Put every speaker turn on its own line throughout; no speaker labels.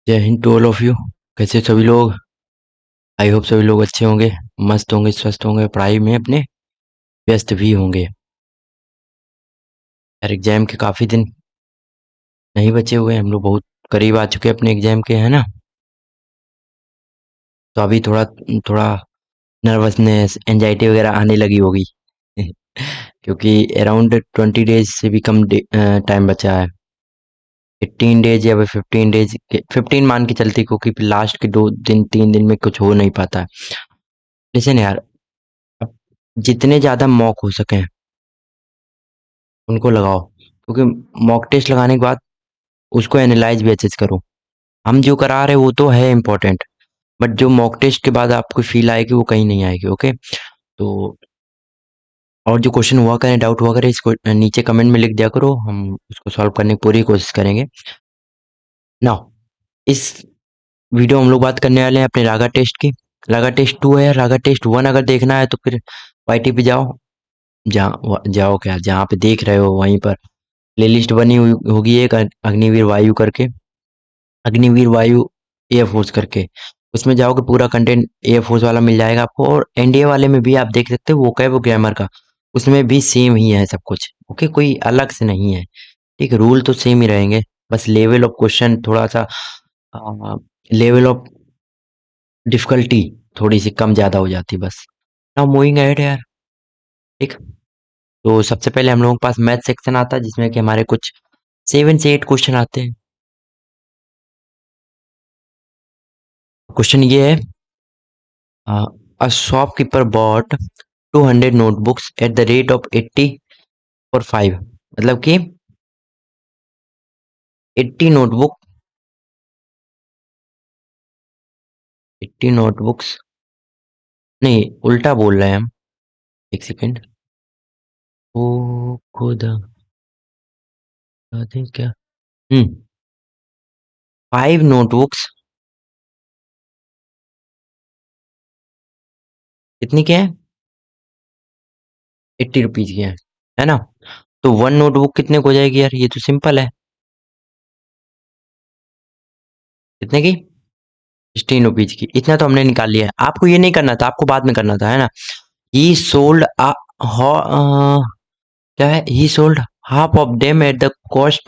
जय हिंद to all of you. कैसे हो सभी लोग? आई होप सभी लोग अच्छे होंगे, मस्त होंगे, स्वस्थ होंगे, पढ़ाई में अपने व्यस्त भी होंगे। यार एग्जाम के काफ़ी दिन नहीं बचे हुए हैं, हम लोग बहुत करीब आ चुके हैं अपने एग्जाम के, है ना? तो अभी थोड़ा थोड़ा नर्वसनेस एंजाइटी वगैरह आने लगी होगी क्योंकि अराउंड 20 डेज से भी कम टाइम बचा है। 18 डेज या 15 डेज, 15 मान के चलती, क्योंकि लास्ट के 2 दिन 3 दिन में कुछ हो नहीं पाता है। लेकिन यार, अब जितने ज़्यादा मॉक हो सकें उनको लगाओ, क्योंकि मॉक टेस्ट लगाने के बाद उसको एनालाइज भी अच्छे से करो। हम जो करा रहे वो तो है इम्पोर्टेंट, बट जो मॉक टेस्ट के बाद आपको फील आएगी वो कहीं नहीं आएगी। ओके, तो और जो क्वेश्चन हुआ करें, डाउट हुआ करे, इसको नीचे कमेंट में लिख दिया करो, हम उसको सॉल्व करने की पूरी कोशिश करेंगे। नाउ इस वीडियो हम लोग बात करने वाले हैं अपने रागा टेस्ट की। रागा टेस्ट 2 है, रागा टेस्ट 1 अगर देखना है तो फिर वाईटी पे जाओ। जाओ क्या, जहाँ पे देख रहे हो वहीं पर प्लेलिस्ट बनी हुई होगी एक, अग्निवीर वायु करके, अग्निवीर वायु एयरफोर्स करके। उसमें जाओगे पूरा कंटेंट एयरफोर्स वाला मिल जाएगा आपको, और एनडीए वाले में भी आप देख सकते हो, वो क्या है, वो ग्रामर का, उसमें भी सेम ही है सब कुछ। ओके, कोई अलग से नहीं है। ठीक है, रूल तो सेम ही रहेंगे, बस लेवल ऑफ क्वेश्चन थोड़ा सा, लेवल ऑफ डिफिकल्टी थोड़ी सी कम ज़्यादा हो जाती है बस। नाउ मूविंग अहेड यार। ठीक, तो सबसे पहले हम लोगों के पास मैथ सेक्शन आता है, जिसमें कि हमारे कुछ 7 से 8 क्वेश्चन आते हैं। क्वेश्चन ये है, a shopkeeper bought 200 notebooks at the rate of 80 for 5। मतलब कि 80 नोटबुक, 80 नोटबुक्स, नहीं उल्टा बोल रहे हैं हम। एक सेकेंड, ओ खुदा, दें क्या। 5 नोटबुक्स कितनी के हैं? 80 रुपीज की है ना? तो 1 नोटबुक कितने को हो जाएगी यार, ये तो सिंपल है। कितने की? 16 रुपीज की। इतना तो हमने निकाल लिया है, आपको ये नहीं करना था, आपको बाद में करना था, है ना? ही सोल्ड क्या है, he sold half of them at the cost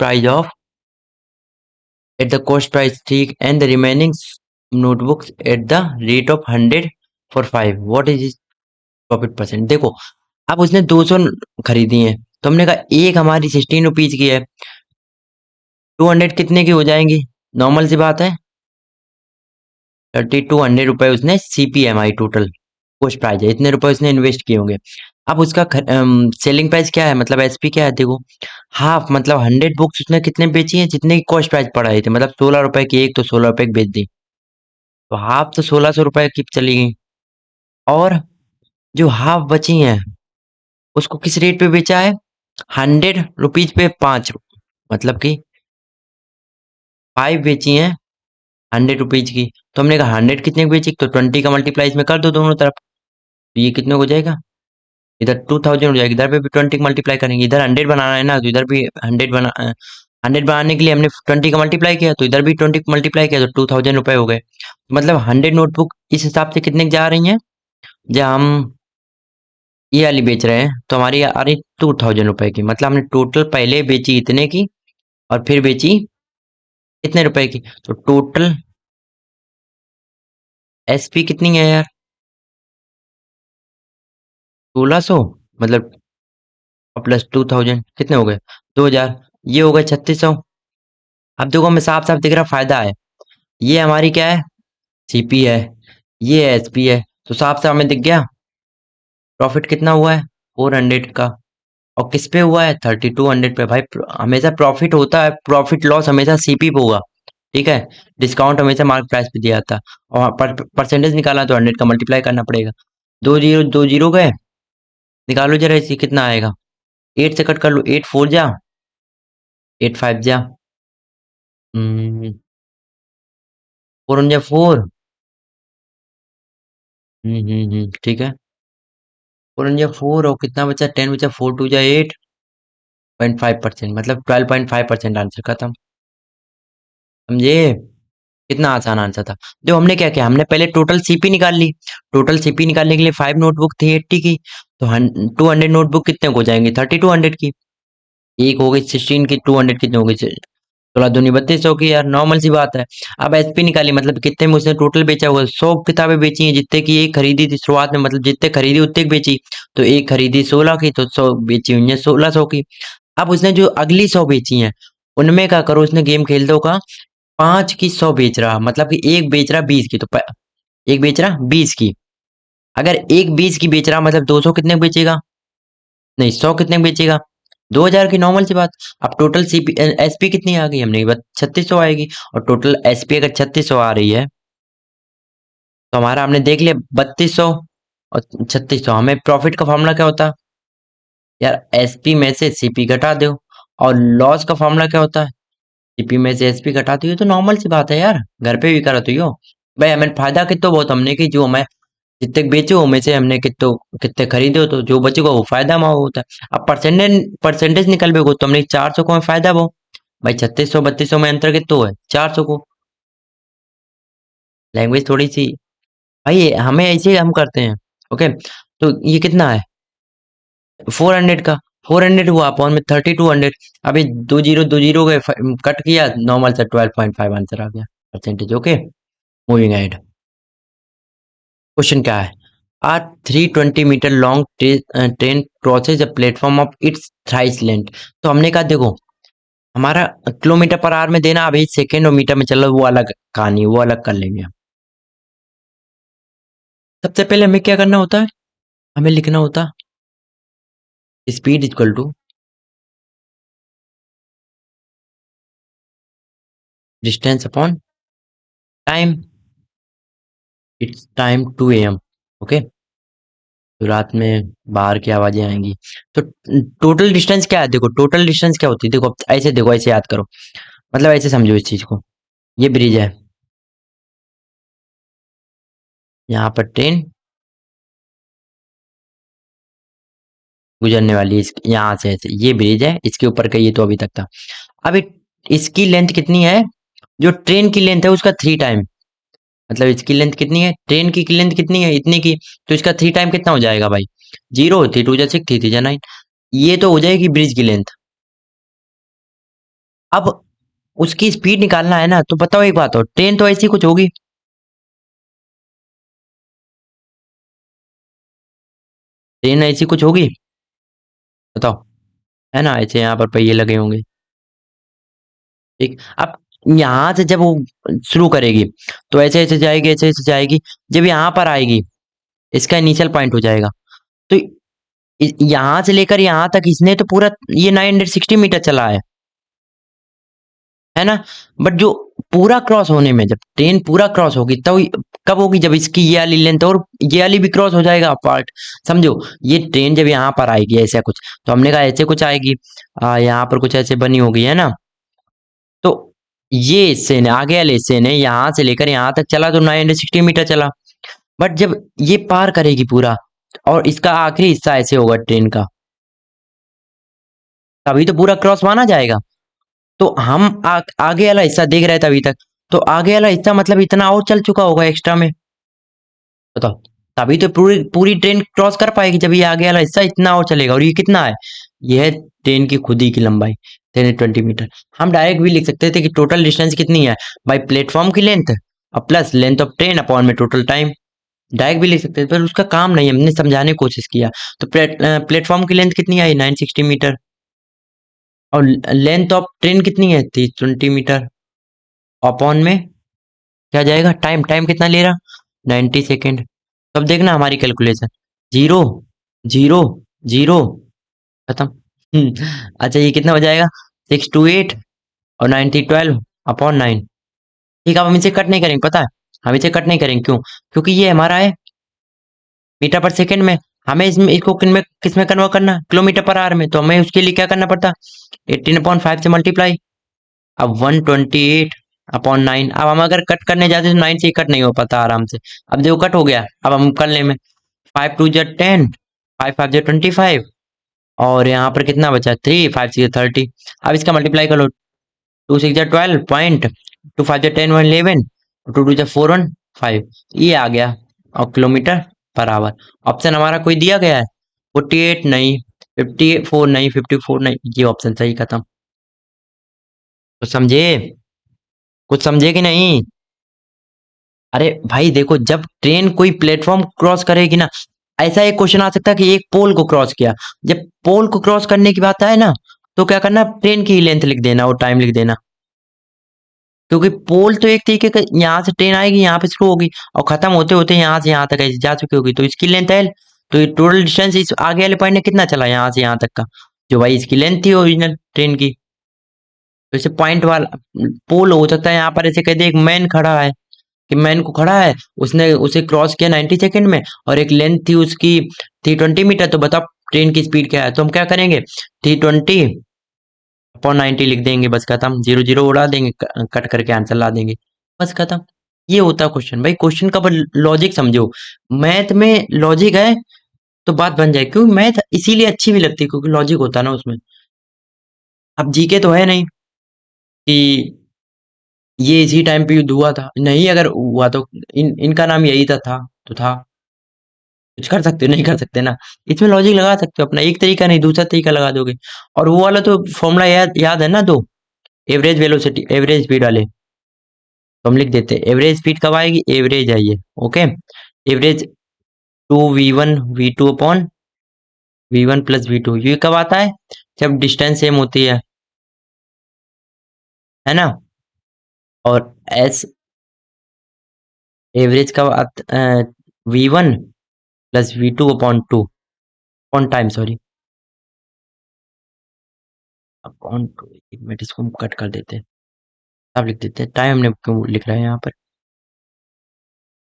price, ठीक, and the remaining notebooks at the rate of 100 for 5। What is is profit percent? देखो, अब उसने 200 खरीदी है, तो हमने कहा एक हमारी 16 रुपीज की है, 200 कितने की हो जाएंगी? नॉर्मल सी बात है, 3200 रुपए उसने सीपीएमआई टोटल कॉस्ट प्राइस है, इतने रुपए उसने इन्वेस्ट किए होंगे। अब उसका सेलिंग प्राइस क्या है, मतलब एसपी क्या है, देखो, हाफ, मतलब 100 बुक्स उसने कितने बेची हैं, जितने की कॉस्ट प्राइस पड़ा थे, मतलब 16 रुपए की एक, तो 16 रुपए की बेच दी, तो हाफ तो 1600 रुपए की चली गई। और जो हाफ बची हैं उसको किस रेट पे बेचा है? 100 रुपीज पे 5, मतलब कि 5 बेची हैं 100 रुपीज की। तो हमने कहा 100 कितने की बेची, तो 20 का मल्टीप्लाई इसमें कर दो दोनों तरफ, तो ये कितने हो जाएगा, इधर 2000 हो जाएगी, इधर पे भी 20 मल्टीप्लाई करेंगे, इधर 100 बनाना है ना, तो इधर भी 100 बनाने के लिए हमने 20 का मल्टीप्लाई किया, तो इधर भी 20 मल्टीप्लाई किया, तो 2000 रुपए हो गए। मतलब 100 नोटबुक इस हिसाब से कितने की जा रही हैं, जब हम ये वाली बेच रहे हैं तो हमारी आ रही 2000 रुपए की, मतलब हमने टोटल पहले बेची इतने की और फिर बेची इतने रुपए की, तो टोटल एसपी कितनी है यार? 1600, मतलब प्लस 2000 कितने हो गए? 2000, ये हो गए 3600। अब देखो हमें साफ साफ दिख रहा फायदा है, ये हमारी क्या है, सीपी है, ये एसपी है, तो साफ साफ हमें दिख गया प्रॉफिट कितना हुआ है, 400 का। और किस पे हुआ है, 3200 पे। भाई हमेशा प्रॉफिट होता है, प्रॉफिट लॉस हमेशा सीपी पे होगा, ठीक है? डिस्काउंट हमेशा मार्केट प्राइस पे दिया जाता है, और परसेंटेज निकालना तो 100 का मल्टीप्लाई करना पड़ेगा। दो जीरो गए, निकालो जरा इसी कितना आएगा, 8 से कट कर लो, 8 4 जा, 8 5 जा, 4 जा 4, ठीक है, 4 और कितना बचा, 10 बचा, 4 2 जा 8.5%, मतलब 12.5% आंसर खत्म। समझे? कितना आसान आंसर था। जो हमने क्या किया, हमने पहले टोटल सीपी निकाल ली। टोटल सीपी निकालने के लिए 5 नोटबुक थी 80 की, तो 200 नोटबुक कितने को जाएंगी, 3200 की। एक हो गई 16 की, 200 कितने हो गई, 16 दूनी 3200 की, यार नॉर्मल सी बात है। अब एसपी निकाली, मतलब कितने में उसने टोटल बेचा होगा, 100 किताबें बेची हैं, जितने की एक खरीदी थी शुरुआत में, मतलब जितने खरीदी उतने की बेची। तो एक खरीदी 16 की, तो 100 बेची हुई है 1600 की। अब उसने जो अगली 100 बेची हैं, उनमें क्या करो, उसने गेम खेल दो का 5 की 100 बेच रहा, मतलब कि एक बेच रहा 20 की, तो एक बेच रहा 20 की। अगर एक 20 की बेच रहा, मतलब 200 कितने की बेचेगा, नहीं 100 कितने की बेचेगा, 2000 की, नॉर्मल सी बात। अब टोटल सीपी एसपी कितनी आ गई, हमने बात 3600 आएगी। और टोटल एसपी अगर 3600 आ रही है, तो हमारा हमने देख लिया 3200 और 3600। हमें प्रॉफिट का फॉर्मूला क्या होता है यार, एसपी में से सीपी घटा दो। और लॉस का फॉर्मूला क्या होता है, सीपी में से एसपी घटाती हो, तो नॉर्मल सी बात है यार, घर पे भी करा तो हो। भाई हमें फायदा कितना बहुत, हमने कि जो हमें जितने बेचे हो में से हमने कितने कितने खरीदे हो, तो जो बचेगा वो फायदा में होता है। अब परसेंटेज परसेंटेज निकल बेगो, तो हमने 400 को में फायदा वो। भाई 3600 3200 में अंतर कितना है, 400 को। लैंग्वेज थोड़ी सी, भाई हमें ऐसे हम करते हैं। ओके, तो ये कितना है 400 का, 400 हुआ अपॉन में 3200। अभी दो जीरो गए, कट किया, नॉर्मल से 12.5 आंसर आ गया percentage. Okay, moving ahead. Question क्या है, आ 320 meter long train crosses a platform of its thrice length. तो हमने कहा देखो, हमारा किलोमीटर पर आवर में देना, अभी सेकेंड और मीटर में चलो, वो अलग कहानी, वो अलग कर लेंगे हम। सबसे पहले हमें क्या करना होता है, हमें लिखना होता speed equal to distance upon time. It's time 2 AM। Okay, तो रात में बाहर की आवाजें आएंगी। तो टोटल डिस्टेंस क्या है, देखो टोटल डिस्टेंस क्या होती है, देखो ऐसे, देखो ऐसे याद करो, मतलब ऐसे समझो इस चीज को। ये ब्रिज है, यहाँ पर ट्रेन गुजरने वाली है, यहाँ से ऐसे, ये ब्रिज है, इसके ऊपर का ये तो अभी तक था। अब इसकी लेंथ कितनी है, जो ट्रेन की लेंथ है उसका 3 टाइम। मतलब इसकी लेंथ कितनी है, ट्रेन की लेंथ कितनी है, इतनी की, तो इसका 3 टाइम कितना हो जाएगा भाई, 0, 3 2 जा 6, 3 3 जा 9। ये तो हो जाएगी ब्रिज की लेंथ। अब उसकी स्पीड निकालना है ना, तो बताओ एक बात, हो ट्रेन तो ऐसी कुछ होगी, ट्रेन ऐसी कुछ होगी, बताओ, है ना, ऐसे यहाँ पर पहिए लगे होंगे। ठीक, अब यहाँ से जब वो शुरू करेगी, तो ऐसे ऐसे जाएगी, ऐसे ऐसे जाएगी, जब यहाँ पर आएगी, इसका इनिशियल पॉइंट हो जाएगा। तो यहाँ से लेकर यहाँ तक इसने तो पूरा ये 960 मीटर चला है ना। बट जो पूरा क्रॉस होने में, जब ट्रेन पूरा क्रॉस होगी, तब कब होगी, जब इसकी ये वाली लेंथ और ये वाली भी क्रॉस हो जाएगा पार्ट। समझो, ये ट्रेन जब यहाँ पर आएगी ऐसा कुछ, तो हमने कहा ऐसे कुछ आएगी, यहाँ पर कुछ ऐसे बनी होगी, है ना। तो ये हिस्से ने, आगे वाले हिस्से ने यहाँ से लेकर यहाँ तक चला, तो 960 मीटर चला। बट जब ये पार करेगी पूरा, और इसका आखिरी हिस्सा ऐसे होगा ट्रेन का, तभी तो पूरा क्रॉस माना जाएगा। तो हम आगे वाला हिस्सा देख रहे थे अभी तक, तो आगे वाला हिस्सा मतलब इतना और चल चुका होगा एक्स्ट्रा में, बताओ। तभी तो पूरी पूरी ट्रेन क्रॉस कर पाएगी, जब ये आगे वाला हिस्सा इतना और चलेगा। और ये कितना है, ये है ट्रेन की खुद ही की लंबाई 320 मीटर। हम डायरेक्ट भी लिख सकते थे कि टोटल डिस्टेंस कितनी है, बाई प्लेटफॉर्म की लेंथ और plus length of train upon में टोटल टाइम। डायरेक्ट भी लिख सकते थे, पर उसका काम नहीं, हमने समझाने की कोशिश किया। तो प्लेटफॉर्म की लेंथ कितनी आई, 960 मीटर। और लेंथ ऑफ ट्रेन कितनी है, 320 मीटर। अपॉन में क्या जाएगा, टाइम, टाइम कितना ले रहा, 90 सेकेंड। तब देखना हमारी कैलकुलेशन, जीरो, जीरो, जीरो, खत्म। अच्छा, ये कितना हो जाएगा, 628 और 90 12 अपॉन 9। ठीक है, अब हम इसे कट नहीं करेंगे, पता है, हम इसे कट नहीं करेंगे, क्यों, क्योंकि ये हमारा है मीटर पर सेकेंड में, हमें इसमें इसको किस में कन्वर्ट करना, किलोमीटर पर आवर में, तो हमें उसके लिए क्या करना पड़ता, 18/5 से मल्टीप्लाई। अब 128/9, अब हम अगर कट करने जाते तो 9 से ही कट नहीं हो पाता आराम से। अब देखो कट हो गया, अब हम कर ले में 5 2 जा 10, 5 5 जा 25, और यहाँ पर कितना बचा, 3 5 6 30। अब इसका मल्टीप्लाई कर लो, 2 6 जा 12 पॉइंट, 2 5 जा 10 1 11, टू टू जा 415, ये आ गया। और किलोमीटर पर आवर। ऑप्शन हमारा कोई दिया गया है? 48 नहीं, 54 नहीं, 54 नहीं, ये ऑप्शन सही खत्म। तो समझे? कुछ समझे कि नहीं? अरे भाई देखो, जब ट्रेन कोई प्लेटफॉर्म क्रॉस करेगी ना, ऐसा एक क्वेश्चन आ सकता है कि एक पोल को क्रॉस किया। जब पोल को क्रॉस करने की बात आए ना, तो क्या करना, ट्रेन की लेंथ लिख देना और टाइम लिख देना। क्योंकि पोल तो एक तरीके का, यहाँ से ट्रेन आएगी, यहाँ पे शुरू होगी और खत्म होते होते यहाँ से यहाँ तक ऐसे जा चुकी होगी, तो इसकी लेंथ है। तो ये टोटल डिस्टेंस इस आगे वाले पॉइंट ने कितना चला यहाँ से यहाँ तक का, जो भाई इसकी लेंथ थी ओरिजिनल ट्रेन की। तो इसे पॉइंट वाला पोल हो सकता है। यहाँ पर ऐसे कह दे एक मैन खड़ा है, कि मैन को खड़ा है, उसने उसे क्रॉस किया 90 सेकंड में, और एक लेंथ थी उसकी 320 मीटर। तो बताओ ट्रेन की स्पीड क्या है? तो हम क्या करेंगे, 320/90 लिख देंगे, बस खत्म। जीरो जीरो उड़ा देंगे, कट करके आंसर ला देंगे, बस खत्म। ये होता है क्वेश्चन। भाई क्वेश्चन का लॉजिक समझो। मैथ में लॉजिक है तो बात बन जाए, क्योंकि मैथ इसीलिए अच्छी भी लगती है क्योंकि लॉजिक होता है ना उसमें। अब जीके तो है नहीं कि ये इसी टाइम पे युद्ध हुआ था, नहीं, अगर हुआ तो इनका नाम यही था तो था। कुछ कर सकते हो, नहीं कर सकते ना। इसमें लॉजिक लगा सकते हो अपना, एक तरीका नहीं दूसरा तरीका लगा दोगे। और वो वाला तो फॉर्मूला याद याद है ना, दो एवरेज वेलोसिटी एवरेज स्पीड वाले। तो हम लिख देते हैं एवरेज स्पीड कब आएगी, एवरेज है ये। Okay, average 2v1 v2 upon v1 + v2, ये कब आता है, जब डिस्टेंस सेम होती है ना। और एस एवरेज कब आता, v1 + v2 upon 2, upon time, sorry, upon 2। एक मिनट, इसको हम कट कर देते हैं, अब लिख देते हैं टाइम। हमने क्यों लिख रहे हैं यहाँ पर?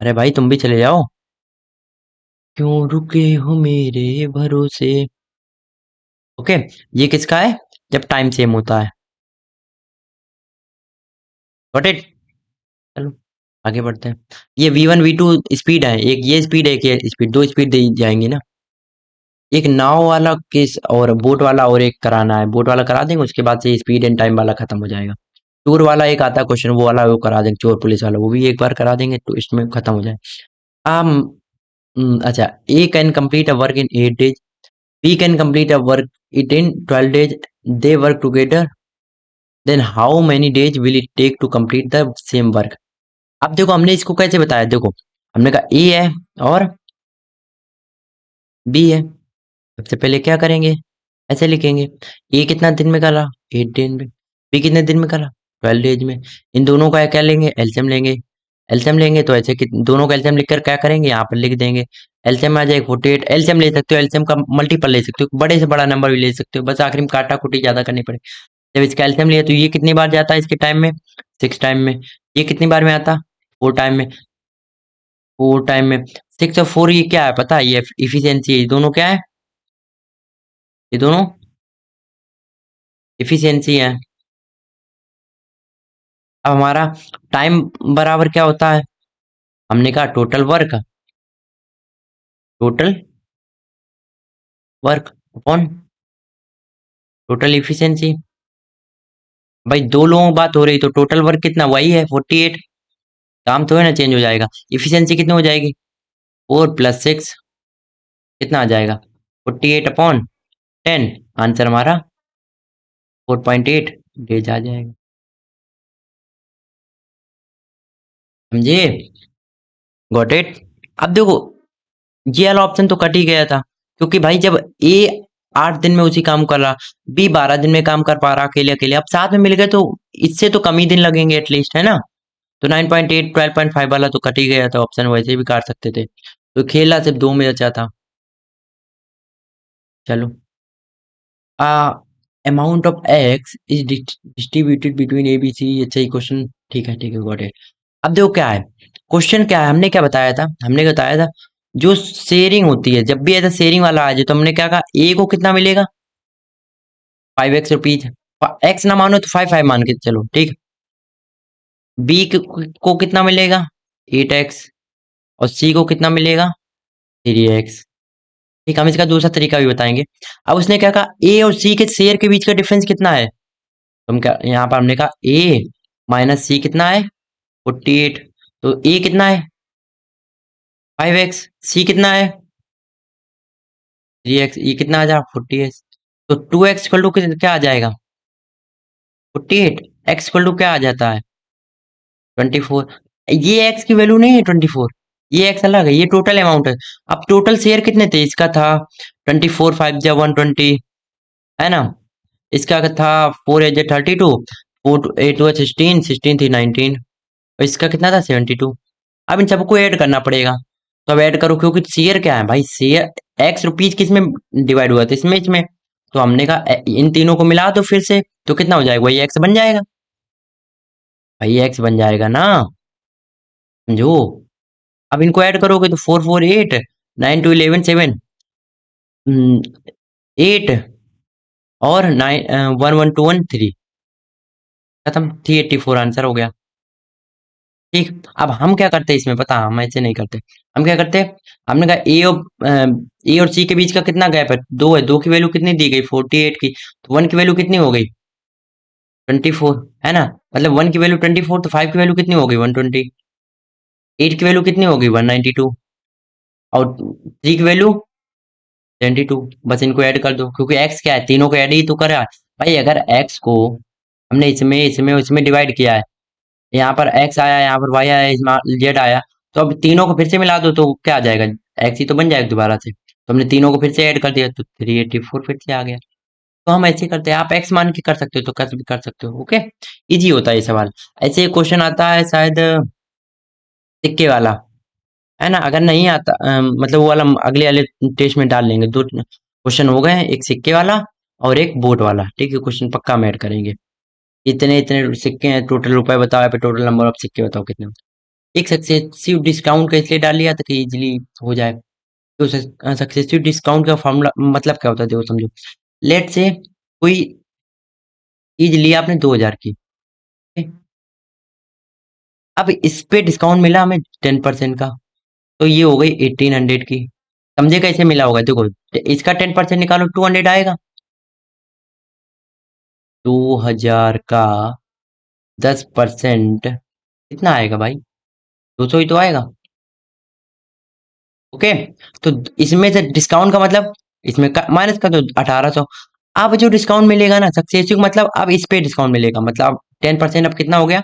अरे भाई तुम भी चले जाओ। क्यों रुके हो मेरे भरोसे। ओके, ये किसका है, जब टाइम सेम होता है। Got it. चलो आगे बढ़ते हैं। ये v1 v2 स्पीड है, एक ये स्पीड है, एक ये स्पीड, दो स्पीड दे जाएंगी ना। एक नाव वाला केस और बोट वाला और एक कराना है, बोट वाला करा देंगे, उसके बाद से स्पीड एंड टाइम वाला खत्म हो जाएगा। चोर वाला एक आता है क्वेश्चन, वो वाला वो करा देंगे, चोर पुलिस वाला वो भी एक बार करा देंगे, तो इसमें खत्म हो जाए। अच्छा, a can complete a work in 8 days, b can complete a work it in 12 days, they work together, then how many days will it take to complete the same work. अब देखो हमने इसको कैसे बताया, देखो हमने कहा ए है और बी है। सबसे पहले क्या करेंगे, ऐसे लिखेंगे, ए कितना दिन में करा, 8 दिन में, बी कितने दिन में करा, 12 डेज में। इन दोनों का क्या लेंगे, एलसीएम लेंगे। एलसीएम लेंगे तो ऐसे कि दोनों का एलसीएम लिखकर क्या करेंगे, यहाँ पर लिख देंगे। एलसीएम आ जाएगा 48। एलसीएम ले सकते हो, एलसीएम का मल्टीपल ले सकते हो, बड़े से बड़ा नंबर भी ले सकते हो, बस आखिर में काटा कुटी ज्यादा करनी पड़े। जब इसका एलसीएम लिया तो ये कितनी बार जाता है इसके टाइम में, 6 टाइम में। ये कितनी बार में आता, 4 टाइम में। 4 टाइम में 6 और 4, ये क्या है पता है, ये इफिशियंसी है। ये दोनों क्या है, ये दोनों इफिशियंसी है। अब हमारा टाइम बराबर क्या होता है, हमने कहा total work, total work upon total efficiency. भाई दो लोगों की बात हो रही तो टोटल वर्क कितना, वही है 48। काम तो है ना, चेंज हो जाएगा। इफिशियंसी कितनी हो जाएगी, 4 + 6 कितना आ जाएगा, 48/10। आंसर हमारा 4.8 डेज आ जाएगा। समझे? Got it. अब देखो, ये वाला ऑप्शन तो कट ही गया था, क्योंकि भाई जब ए 8 दिन में उसी काम कर रहा, बी 12 दिन में काम कर पा रहा अकेले अकेले, अब साथ में मिल गए तो इससे तो कम ही दिन लगेंगे एटलीस्ट, है ना। तो 9.8 12.5 वाला तो कट ही गया था ऑप्शन, वैसे भी काट सकते थे, तो खेला सिर्फ दो में बचा था। चलो, a amount of x is distributed between a b c. अच्छा ये क्वेश्चन, ठीक है गॉट इट। अब देखो क्या है क्वेश्चन, क्या है, हमने क्या बताया था, हमने बताया था जो शेयरिंग होती है, जब भी ऐसा शेयरिंग वाला आ जाए तो हमने क्या कहा, ए को कितना मिलेगा, 5x रुपीज। एक्स ना मानो तो 5 मान के चलो, ठीक। बी को कितना मिलेगा, 8x। और सी को कितना मिलेगा, 3x। ठीक, हम इसका दूसरा तरीका भी बताएंगे। अब उसने क्या कहा, ए और सी के शेयर के बीच का डिफरेंस कितना है, तो हम क्या, यहाँ पर हमने कहा ए माइनस सी कितना है, 48। तो ए कितना है? 5x। सी कितना है? 3x। ई कितना आ जाएगा? 40x। तो 2x इक्वल टू क्या आ जाएगा? 48। x इक्वल टू क्या आ जाता है? 24। ये x की वैल्यू नहीं है 24। ये x अलग है, ये टोटल अमाउंट है। अब टोटल शेयर कितने थे? इसका था 24, 5 जा 120, है ना? इसका था 4 एज 32, 4 8 हुआ 16, 16 थी 19, और इसका कितना था 72। अब इन सबको ऐड करना पड़ेगा। तो अब ऐड करो, क्योंकि शेयर क्या है भाई? शेयर एक्स रुपीज किस में डिवाइड हुआ था? इसमें इसमें। तो हमने कहा इन तीनों को मिला दो फिर से, तो कितना हो जाएगा? वही एक्स बन जाएगा। भाई एक्स बन जाएगा ना, समझो। अब इनको ऐड करोगे तो 4 4 8, 9 2 11 7, 8, और 9 1 1 2 1 3, खत्म। 384 आंसर हो गया। ठीक। अब हम क्या करते हैं इसमें, पता है? हम ऐसे नहीं करते। हम क्या करते हैं, हमने कहा ए और सी के बीच का कितना गैप है? 2 है। 2 की वैल्यू कितनी दी गई? 48 की। तो 1 की वैल्यू कितनी हो गई? 24, है ना? मतलब 1 की वैल्यू 24, तो 5 की वैल्यू कितनी हो गई? 120। 8 की वैल्यू कितनी हो गई? 192। और 3 की वैल्यू 22। बस इनको ऐड कर दो, क्योंकि एक्स क्या है? तीनों को ऐड ही तो करा है। भाई अगर एक्स को हमने इसमें इसमें इसमें डिवाइड किया है, यहाँ पर एक्स आया, यहाँ पर वाई आया, इसमें जेड आया, तो अब तीनों को फिर से मिला दो तो क्या आ जाएगा? एक्स ही तो बन जाएगा दोबारा से। तो हमने तीनों को फिर से ऐड कर दिया, तो 384 फिर से आ गया। तो हम ऐसे करते हैं, आप एक्स मान के कर सकते हो तो कैसे भी कर सकते हो। ओके, इजी होता है ये सवाल। ऐसे क्वेश्चन आता है शायद सिक्के वाला, है ना? अगर नहीं आता मतलब वो वाला हम अगले वाले टेस्ट में डाल लेंगे। 2 क्वेश्चन हो गए हैं, एक सिक्के वाला और एक बोट वाला। ठीक है, क्वेश्चन पक्का हम ऐड करेंगे। इतने इतने सिक्के हैं, टोटल रुपए बताओ, या फिर टोटल नंबर ऑफ सिक्के बताओ कितने। एक सक्सेसिव डिस्काउंट का इसलिए डाल लिया था कि इजीली हो जाए। तो सक्सेसिव डिस्काउंट का फॉर्मूला मतलब क्या होता है, देखो समझो। लेट से कोई चीज ली आपने 2000 की, ठीक? अब इस पे डिस्काउंट मिला हमें 10% का, तो ये हो गई 1800 की। समझे कैसे मिला होगा? देखो, इसका 10% निकालो, 200 आएगा। 2000 का 10% कितना आएगा भाई? 200 ही तो आएगा। ओके। तो इसमें से डिस्काउंट का मतलब, इसमें का माइनस कर दो 1800। अब जो डिस्काउंट मिलेगा ना सक्सेसिव, मतलब अब इस पे डिस्काउंट मिलेगा, मतलब 10%। अब कितना हो गया?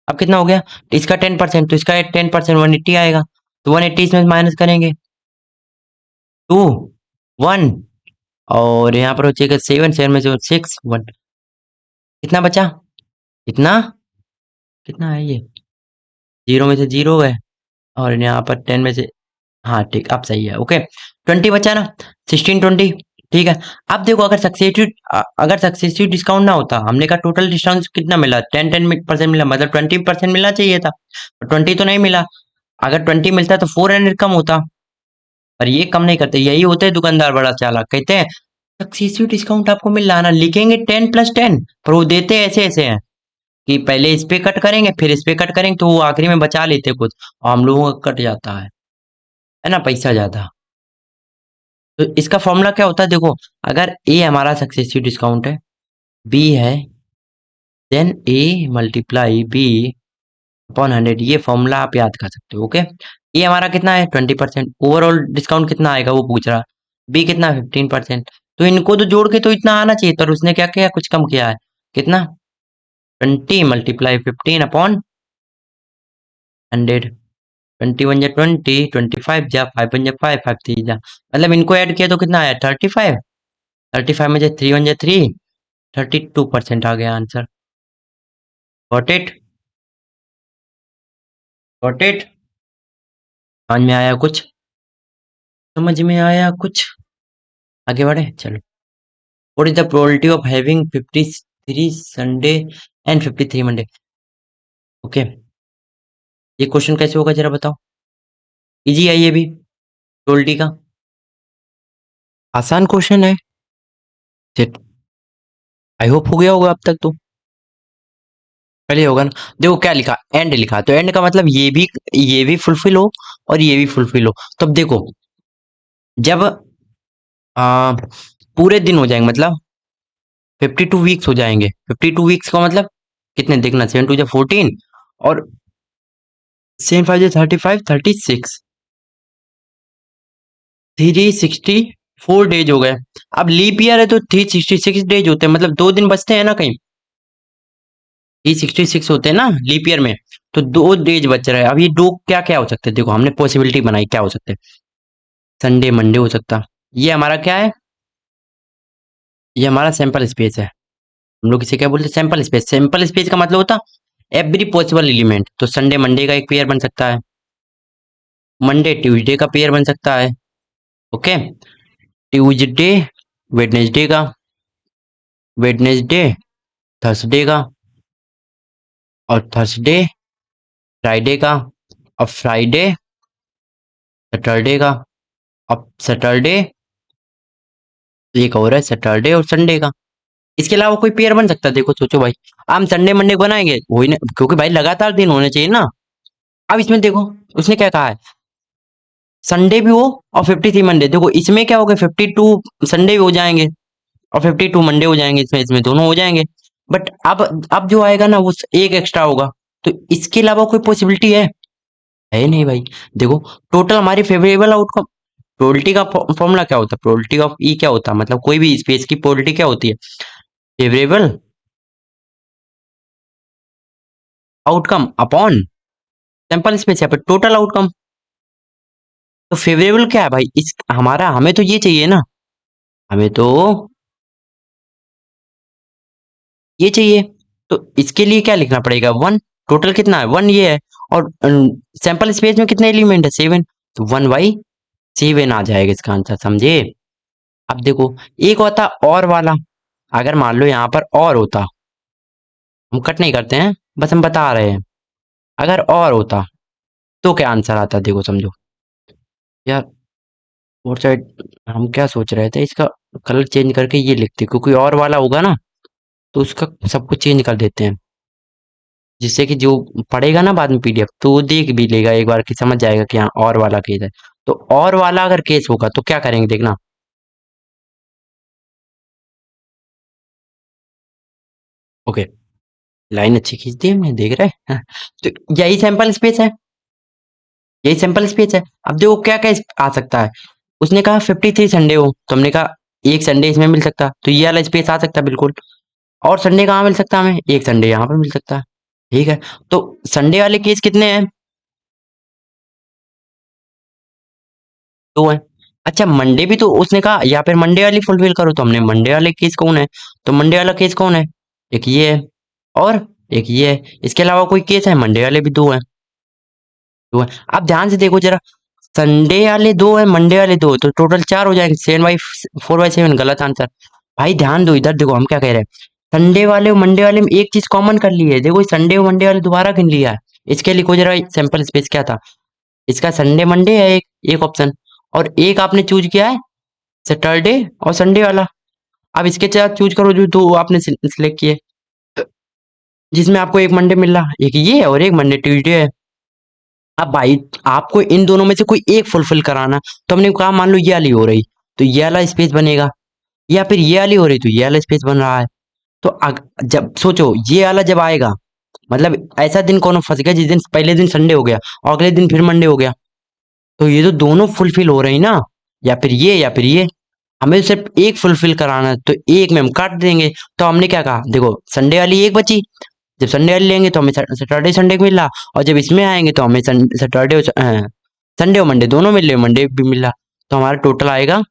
अब कितना हो गया? इसका 10%, तो इसका 10% 180 आएगा। तो 180 इसमें माइनस करेंगे, 2 1, और यहाँ पर हो जाएगा 7, 7 में से 6 1। कितना बचा? कितना? कितना है ये? 0 में से 0 है, और यहाँ पर 10 में से, हाँ ठीक, अब सही है। ओके, 20 बचा ना, 16 20। ठीक है। अब देखो, अगर सक्सेसिव डिस्काउंट ना होता, हमने कहा टोटल डिस्काउंट कितना मिला? 10% मिला, मतलब 20% मिलना चाहिए था। 20 तो नहीं मिला। अगर 20 मिलता तो 400 कम होता। पर ये कम नहीं करते, यही होते हैं दुकानदार बड़ा चालाक। कहते हैं सक्सेसिव डिस्काउंट आपको मिल रहा है ना, लिखेंगे 10+10, पर वो देते ऐसे ऐसे हैं कि पहले इस पे कट करेंगे, फिर इस पे कट करेंगे, तो वो आखिरी में बचा लेते कुछ, और हम लोगों का कट जाता है ना, पैसा ज्यादा। तो इसका फॉर्मूला क्या होता है? देखो, अगर ए हमारा सक्सेसिव डिस्काउंट है, बी है, then A multiply B upon 100। ये फॉर्मूला आप याद कर सकते हो। ओके। ए हमारा कितना है? 20%। ओवरऑल डिस्काउंट कितना आएगा वो पूछ रहा। बी कितना? 15%। तो इनको तो जोड़ के तो इतना आना चाहिए, पर उसने क्या किया? कुछ कम किया है। कितना? 20 मल्टीप्लाई 15 अपॉन 100। 21 जा 20, 25 जा 5 1 जा 5, 5 3 जा, मतलब इनको ऐड किया तो कितना आया? 35। 35 में से 3 1 जा 3, 32% आ गया answer. Got it? Got it? समझ में आया कुछ? समझ में आया कुछ? आगे बढ़े चलो। What is the probability of having 53 Sunday and 53 Monday? Okay, ये क्वेश्चन कैसे होगा जरा बताओ। इजी है ये भी, प्रोबेबिलिटी का। आसान क्वेश्चन है। आई होप हो गया होगा अब तक तो। पहले होगा ना। देखो क्या लिखा, एंड लिखा, तो एंड का मतलब ये भी फुलफिल हो और ये भी फुलफिल हो। तब देखो, जब आ, पूरे दिन हो जाएंगे, मतलब 52 वीक्स हो जाएंगे। 52 वीक्स का मतलब कितने? देखना, 7 2 14, और सेवन फाइव जो 35, 36, 364 डेज हो गए। अब लीप ईयर है तो 366 डेज होते हैं, मतलब 2 दिन बचते हैं ना कहीं। 366 होते हैं ना लीप ईयर में, तो 2 डेज बच रहे हैं। अब ये दो क्या क्या हो सकते हैं, देखो हमने पॉसिबिलिटी बनाई क्या हो सकते हैं। संडे मंडे हो सकता, ये हमारा क्या है, ये हमारा सैंपल स्पेस है। हम लोग इसे क्या बोलते हैं, सैंपल स्पेस। सैंपल स्पेस का मतलब होता एवरी पॉसिबल एलिमेंट। तो संडे मंडे का एक पेयर बन सकता है, मंडे ट्यूसडे का पेयर बन सकता है, ओके। ट्यूसडे वेडनेसडे का, वेडनेसडे थर्सडे का, और थर्सडे फ्राइडे का, और फ्राइडे सैटरडे का, अब सैटरडे एक और है सैटरडे और संडे का। इसके अलावा कोई पेयर बन सकता है, देखो सोचो भाई। हम संडे मंडे को बनाएंगे वही ना, क्योंकि भाई लगातार दिन होने चाहिए ना। अब इसमें देखो उसने क्या कहा है, संडे भी हो और 53 मंडे। देखो इसमें क्या होगा, 52 संडे भी हो जाएंगे और 52 मंडे हो जाएंगे, इसमें इसमें दोनों हो जाएंगे। बट अब जो आएगा ना वो एक एक्स्ट्रा होगा। तो इसके अलावा कोई पॉसिबिलिटी है नहीं भाई। देखो टोटल हमारी फेवरेबल आउटकम, प्रोबेबिलिटी का फॉर्मूला क्या होता है, प्रोबेबिलिटी ऑफ ई क्या होता है, मतलब कोई भी स्पेस की प्रोबेबिलिटी क्या होती है, favourable outcome upon sample space या फिर टोटल आउटकम। तो फेवरेबल क्या है भाई, इस हमारा हमें तो ये चाहिए ना, हमें तो ये चाहिए। तो इसके लिए क्या लिखना पड़ेगा, 1। टोटल कितना है, 1 ये है। और सैंपल स्पेस में कितने एलिमेंट है, 7। तो 1/7 आ जाएगा इसका आंसर, समझे। अब देखो एक होता और वाला, अगर मान लो यहाँ पर और होता, हम कट नहीं करते हैं, बस हम बता रहे हैं। अगर और होता तो क्या आंसर आता, देखो समझो यार। और साइड हम क्या सोच रहे थे, इसका कलर चेंज करके ये लिखते, क्योंकि और वाला होगा ना तो उसका सब कुछ चेंज कर देते हैं, जिससे कि जो पढ़ेगा ना बाद में पीडीएफ तो वो देख भी लेगा एक बार कि समझ जाएगा कि हाँ और वाला केस है। तो और वाला अगर केस होगा तो क्या करेंगे देखना। ओके, लाइन अच्छी खींच दी हमने, देख रहे हैं। तो यही सैंपल स्पेस है, यही सैंपल स्पेस है। अब देखो क्या क्या आ सकता है। उसने कहा 53 संडे हो, तो हमने कहा एक संडे इसमें मिल सकता, तो ये वाला स्पेस आ सकता बिल्कुल। और संडे कहाँ मिल सकता हमें, एक संडे यहाँ पर मिल सकता है, ठीक है। तो संडे वाले केस कितने हैं, 2 है। अच्छा मंडे भी तो उसने कहा, या फिर मंडे वाली फुलफिल करो, तो हमने मंडे वाले केस कौन है, तो मंडे वाला केस कौन है, एक ये है और एक ये है। इसके अलावा कोई केस है, मंडे वाले भी 2 है, 2 है। अब ध्यान से देखो जरा, संडे वाले 2 है, मंडे वाले 2 है, तो टोटल 4 हो जाएंगे। 4/7 गलत आंसर। भाई ध्यान दो इधर, देखो हम क्या कह रहे हैं। संडे वाले और मंडे वाले में एक चीज कॉमन कर ली है, देखो संडे और मंडे वाले दोबारा गिन लिया है। इसके लिखो जरा सैंपल स्पेस क्या था, इसका संडे मंडे है, एक एक ऑप्शन, और एक आपने चूज किया है सैटरडे और संडे वाला। अब इसके साथ चूज करो जो दो आपने सिलेक्ट किए, जिसमें आपको एक मंडे मिल रहा, एक ये है और एक मंडे ट्यूसडे है। अब भाई आपको इन दोनों में से कोई एक फुलफिल कराना, तो हमने कहा मान लो ये वाली हो रही तो ये वाला स्पेस बनेगा, या फिर ये वाली हो रही तो ये वाला स्पेस बन रहा है। तो जब सोचो ये वाला जब आएगा, मतलब ऐसा दिन कौन फंस गया जिस दिन पहले दिन संडे हो गया और अगले दिन फिर मंडे हो गया, तो ये तो दोनों फुलफिल हो रही ना, या फिर ये या फिर ये। हमें सिर्फ एक फुलफिल कराना है, तो एक में हम काट देंगे। तो हमने क्या कहा, देखो संडे वाली एक बची, जब संडे वाली लेंगे तो हमें सैटरडे संडे को मिल रहा, और जब इसमें आएंगे तो हमें सैटरडे संडे और मंडे दोनों मिल रहे, मंडे भी मिल रहा। तो हमारा टोटल आएगा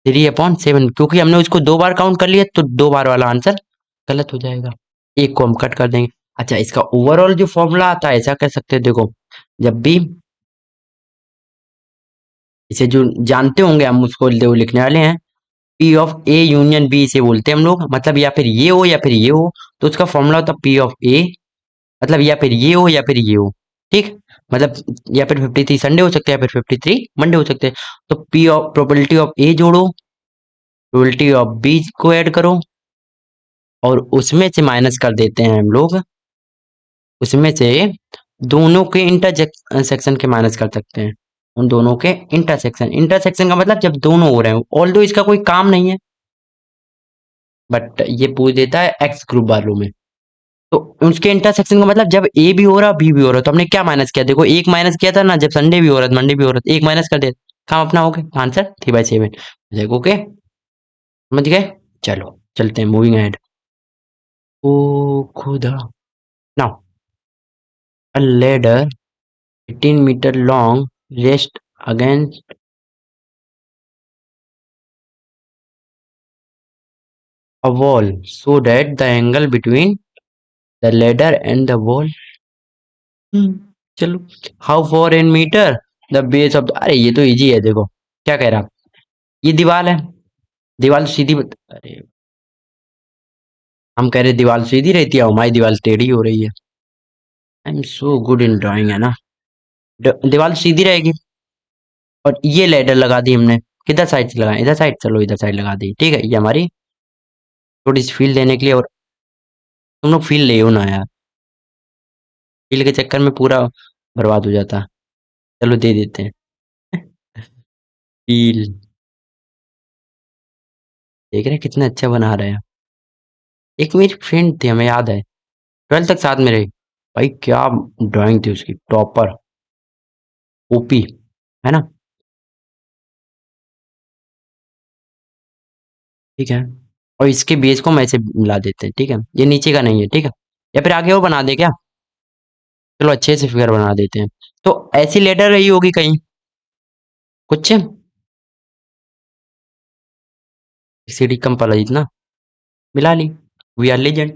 3/7, क्योंकि हमने उसको 2 बार काउंट कर लिया तो 2 बार वाला आंसर गलत हो जाएगा, एक को हम कट कर देंगे। अच्छा इसका ओवरऑल जो फॉर्मूला आता है, ऐसा कह सकते हैं, देखो जब भी इसे जो जानते होंगे हम उसको लिखने वाले हैं, P of A union B इसे बोलते हैं हम लोग, मतलब या फिर ये हो या फिर ये हो, तो उसका फॉर्मूला होता है पी ऑफ ए, मतलब या फिर ये हो या फिर ये हो, ठीक। मतलब या फिर 53 संडे हो सकते हैं या फिर 53 मंडे हो सकते हैं। तो पी ऑफ प्रोबेबिलिटी ऑफ ए जोड़ो, प्रोबेबिलिटी ऑफ बी को ऐड करो, और उसमें से माइनस कर देते हैं हम लोग, उसमें से दोनों के इंटरसेक्शन के माइनस कर सकते हैं, उन दोनों के इंटरसेक्शन। इंटरसेक्शन का मतलब जब दोनों हो रहे हैं, ऑल्दो इसका कोई काम नहीं है, बट ये पूछ देता है एक्स ग्रुप वालों में। तो उसके इंटरसेक्शन का मतलब जब ए भी हो रहा बी भी हो रहा, तो हमने क्या माइनस किया, देखो एक माइनस किया था ना, जब संडे भी हो रहा था मंडे भी हो रहा था, एक माइनस कर दे, काम अपना हो गया, आंसर 3/7। देखो ओके, समझ गए। चलो चलते हैं, मूविंग अहेड। ओ खुदा, now a ladder 18 meter long rests against a wall so that the angle between the ladder and the wall, चलो, how far in meter the base of the, अरे ये तो इजी है, देखो क्या कह रहा, ये दीवार है, दीवार सीधी अरे हम कह रहे दीवार सीधी रहती है, हमारी दीवार टेढ़ी हो रही है। I am so good in drawing, है ना। दीवार सीधी रहेगी, और ये लेडर लगा दी हमने, किधर साइड से लगाए, इधर साइड, चलो इधर साइड लगा दी, ठीक है, ये हमारी थोड़ी सी फील देने के लिए, और तुम लोग फील ले हो ना यार, फील के चक्कर में पूरा बर्बाद हो जाता। चलो दे देते हैं फील, देख रहे हैं कितना अच्छा बना रहे हैं। एक मेरी फ्रेंड थी, हमें याद है, 12th तक साथ में रही, भाई क्या ड्राइंग थी उसकी, टॉपर, ओपी, है ना। ठीक है, और इसके बेस को हम ऐसे मिला देते हैं, ठीक है, ये नीचे का नहीं है, ठीक है, या फिर आगे वो बना दे क्या, चलो अच्छे से फिगर बना देते हैं। तो ऐसी लेटर रही होगी कहीं कुछ, सीढ़ी कम पड़ा जितना, मिला ली, वी आर लेजेंड।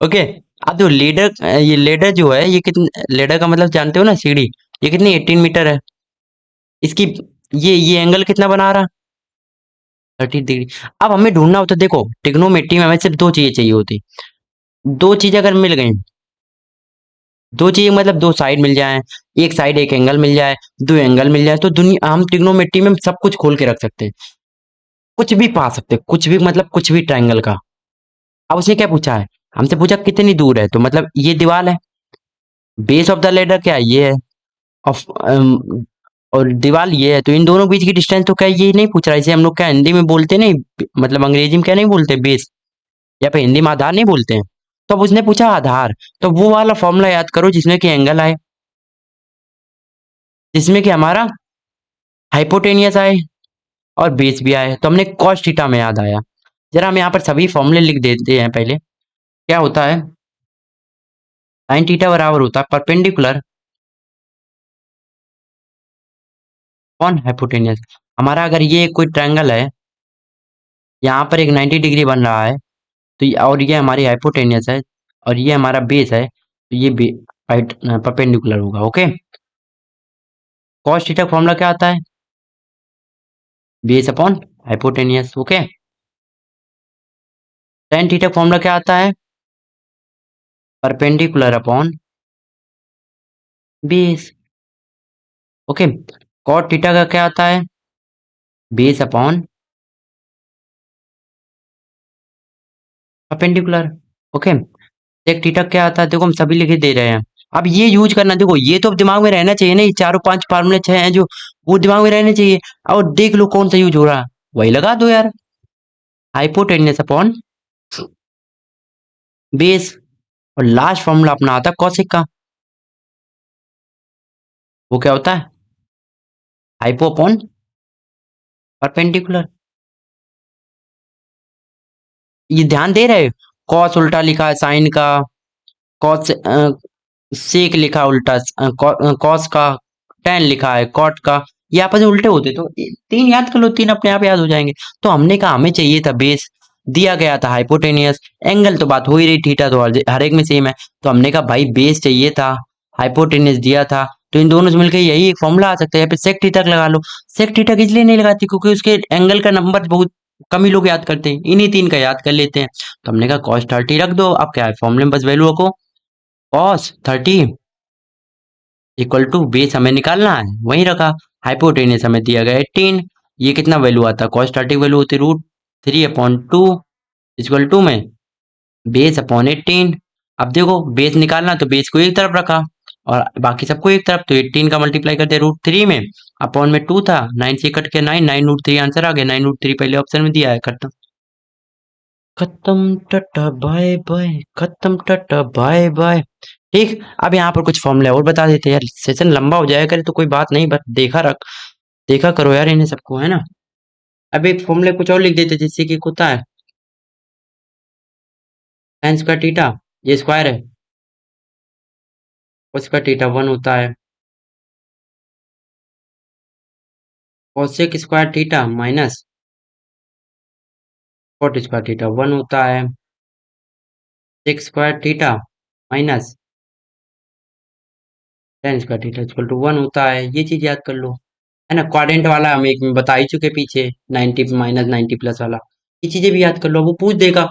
ओके, अब जो लीडर, ये लेडर जो है, ये कितने, लेडर का मतलब जानते हो ना, सीढ़ी, ये कितनी 18 मीटर है, इसकी ये एंगल कितना बना रहा, 30 डिग्री। अब हमें ढूंढना होता, देखो ट्रिग्नोमेट्री में हमें सिर्फ दो चीजें चाहिए होती, दो चीज अगर मिल गई, दो चीजें मतलब दो साइड मिल जाए, एक साइड एक एंगल मिल जाए, दो एंगल मिल जाए, तो दुनिया, हम ट्रिग्नोमेट्री में सब कुछ खोल के रख सकते हैं, कुछ भी पा सकते हैं, कुछ भी मतलब कुछ भी ट्रायंगल का। अब उसने क्या पूछा है, हमसे पूछा कितनी दूर है, तो मतलब ये दीवार है, बेस ऑफ द लेडर क्या है, ये है, ऑफ और दीवार ये है, तो इन दोनों के बीच की डिस्टेंस तो क्या है, ये नहीं पूछ रहा है, इसे हम लोग क्या हिंदी में बोलते नहीं, मतलब अंग्रेजी में क्या नहीं बोलते, बेस, या फिर हिंदी में आधार नहीं बोलते हैं। तो अब उसने पूछा आधार, तो वो वाला फॉर्मूला याद करो जिसमें कि एंगल आए, जिसमें कि हमारा हाइपोटेनियस आए और बेस भी आए, तो हमने कॉस थीटा में याद आया। जरा हम यहाँ पर सभी फॉर्मूले लिख देते हैं पहले। क्या होता है, साइन थीटा बराबर होता है परपेंडिकुलर कौन हाइपोटेनियस, हमारा अगर ये कोई ट्रायंगल है, यहाँ पर एक 90 डिग्री बन रहा है, तो और ये हमारी हाइपोटेनियस है, और ये हमारा बेस है, तो ये परपेंडिकुलर होगा, ओके। कॉस थीटा फॉर्मूला क्या आता है, base upon hypotenuse, okay. Tan theta formula क्या आता है, perpendicular upon base, okay. Cot theta का क्या आता है, बेस अपॉन परपेंडिकुलर, ओके। टेक थीटा क्या आता है, देखो हम सभी लिखे दे रहे हैं, अब ये यूज करना, देखो ये तो अब दिमाग में रहना चाहिए ना, ये चारों पांच फार्मूले छह हैं जो, वो दिमाग में रहने चाहिए, और देख लो कौन सा यूज हो रहा है, वही लगा दो यार, हाइपोटेन्यूस अपॉन बेस, और लास्ट फॉर्मूला अपना आता है कॉसिक का, वो क्या होता है, हाइपो अपॉन परपेंडिकुलर। ये ध्यान दे रहे हो, कॉस उल्टा लिखा है साइन का, कॉस सेक लिखा उल्टा, कॉस का, टेन लिखा है कॉट का, ये आपस में उल्टे होते, तो तीन याद कर लो, तीन अपने आप याद हो जाएंगे। तो हमने कहा हमें चाहिए था बेस, दिया गया था हाइपोटेनियस, एंगल तो बात हो ही रही, थीटा तो हर एक में सेम है, तो हमने कहा भाई बेस चाहिए था, हाइपोटेनियस दिया था, तो इन दोनों से मिलकर यही एक फॉर्मूला आ सकता है, या फिर सेक थीटा लगा लो। सेक थीटा इसलिए नहीं लगाती क्योंकि उसके एंगल का नंबर बहुत कम ही लोग याद करते हैं, इन्हीं तीन का याद कर लेते हैं, तो हमने कहा कॉस 30 रख दो, अब क्या है फॉर्मूले में बस वैल्यू रखो, कॉस 30 इक्वल टू बेस हमें निकालना है, वहीं रखा, हाइपोटेनियस हमें दिया गया 18, ये कितना वैल्यू आता है, कॉस 30 वैल्यू होती है √3/2 इक्वल टू में बेस अपॉन 18। अब देखो बेस निकालना, तो बेस को एक तरफ रखा और बाकी सबको एक तरफ, तो 18 का मल्टीप्लाई करते √3 में, अपॉन में 2 था, 9 से कट के 9, 9 √3 आंसर आ गया, 9 √3 पहले ऑप्शन में दिया है, खत्म। खत्म टाटा बाय बाय, खत्म टाटा बाय बाय। ठीक, अब यहाँ पर कुछ फॉर्मूले और बता देते हैं यार, सेशन लंबा हो जाया करे तो कोई बात नहीं, बट देखा करो यार इन्हें सबको, है ना। अब एक फॉर्मूले कुछ और लिख देते जिससे कि होता है साइन स्क्वायर थीटा, ये स्क्वायर है, cos स्क्वायर थीटा 1 होता है, cosec square theta minus cot square theta 1 होता है, sec square theta minus tan square theta equal to 1 होता है। ये चीज याद कर लो, है ना। क्वाड्रेंट वाला हम एक में बता ही चुके पीछे, 90 माइनस 90 प्लस वाला। ये चीजें भी याद कर लो। वो पूछ देगा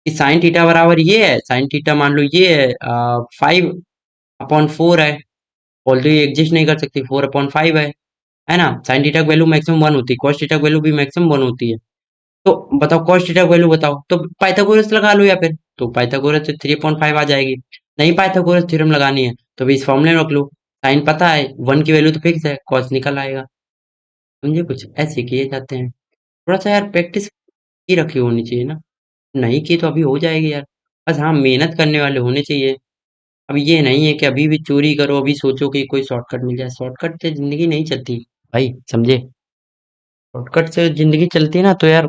कि साइन थीटा बराबर ये है, साइन थीटा मान लो ये है 5/4 है, ऑल्दो ये एग्जिस्ट नहीं कर सकती, 4/5 है ना। साइन थीटा की वैल्यू मैक्सिमम 1 होती है, cos थीटा की वैल्यू भी मैक्सिमम 1 होती है। तो बताओ cos थीटा की वैल्यू बताओ, तो पाइथागोरस लगा लो, या फिर तो पाइथागोरस से 3/5 आ जाएगी। नहीं पाइथागोरस थ्योरम लगानी है तो भी इस फॉर्मूले में रख लो, साइन पता है 1 की वैल्यू तो फिक्स है, cos निकल आएगा। समझे, कुछ ऐसे किए जाते हैं। थोड़ा सा यार प्रैक्टिस की रखी होनी चाहिए ना, नहीं की तो अभी हो जाएगी यार। बस हाँ, मेहनत करने वाले होने चाहिए। अब ये नहीं है कि अभी भी चोरी करो, अभी सोचो कि कोई शॉर्टकट मिल जाए, शॉर्टकट से जिंदगी नहीं चलती भाई, समझे। शॉर्टकट से जिंदगी चलती ना तो यार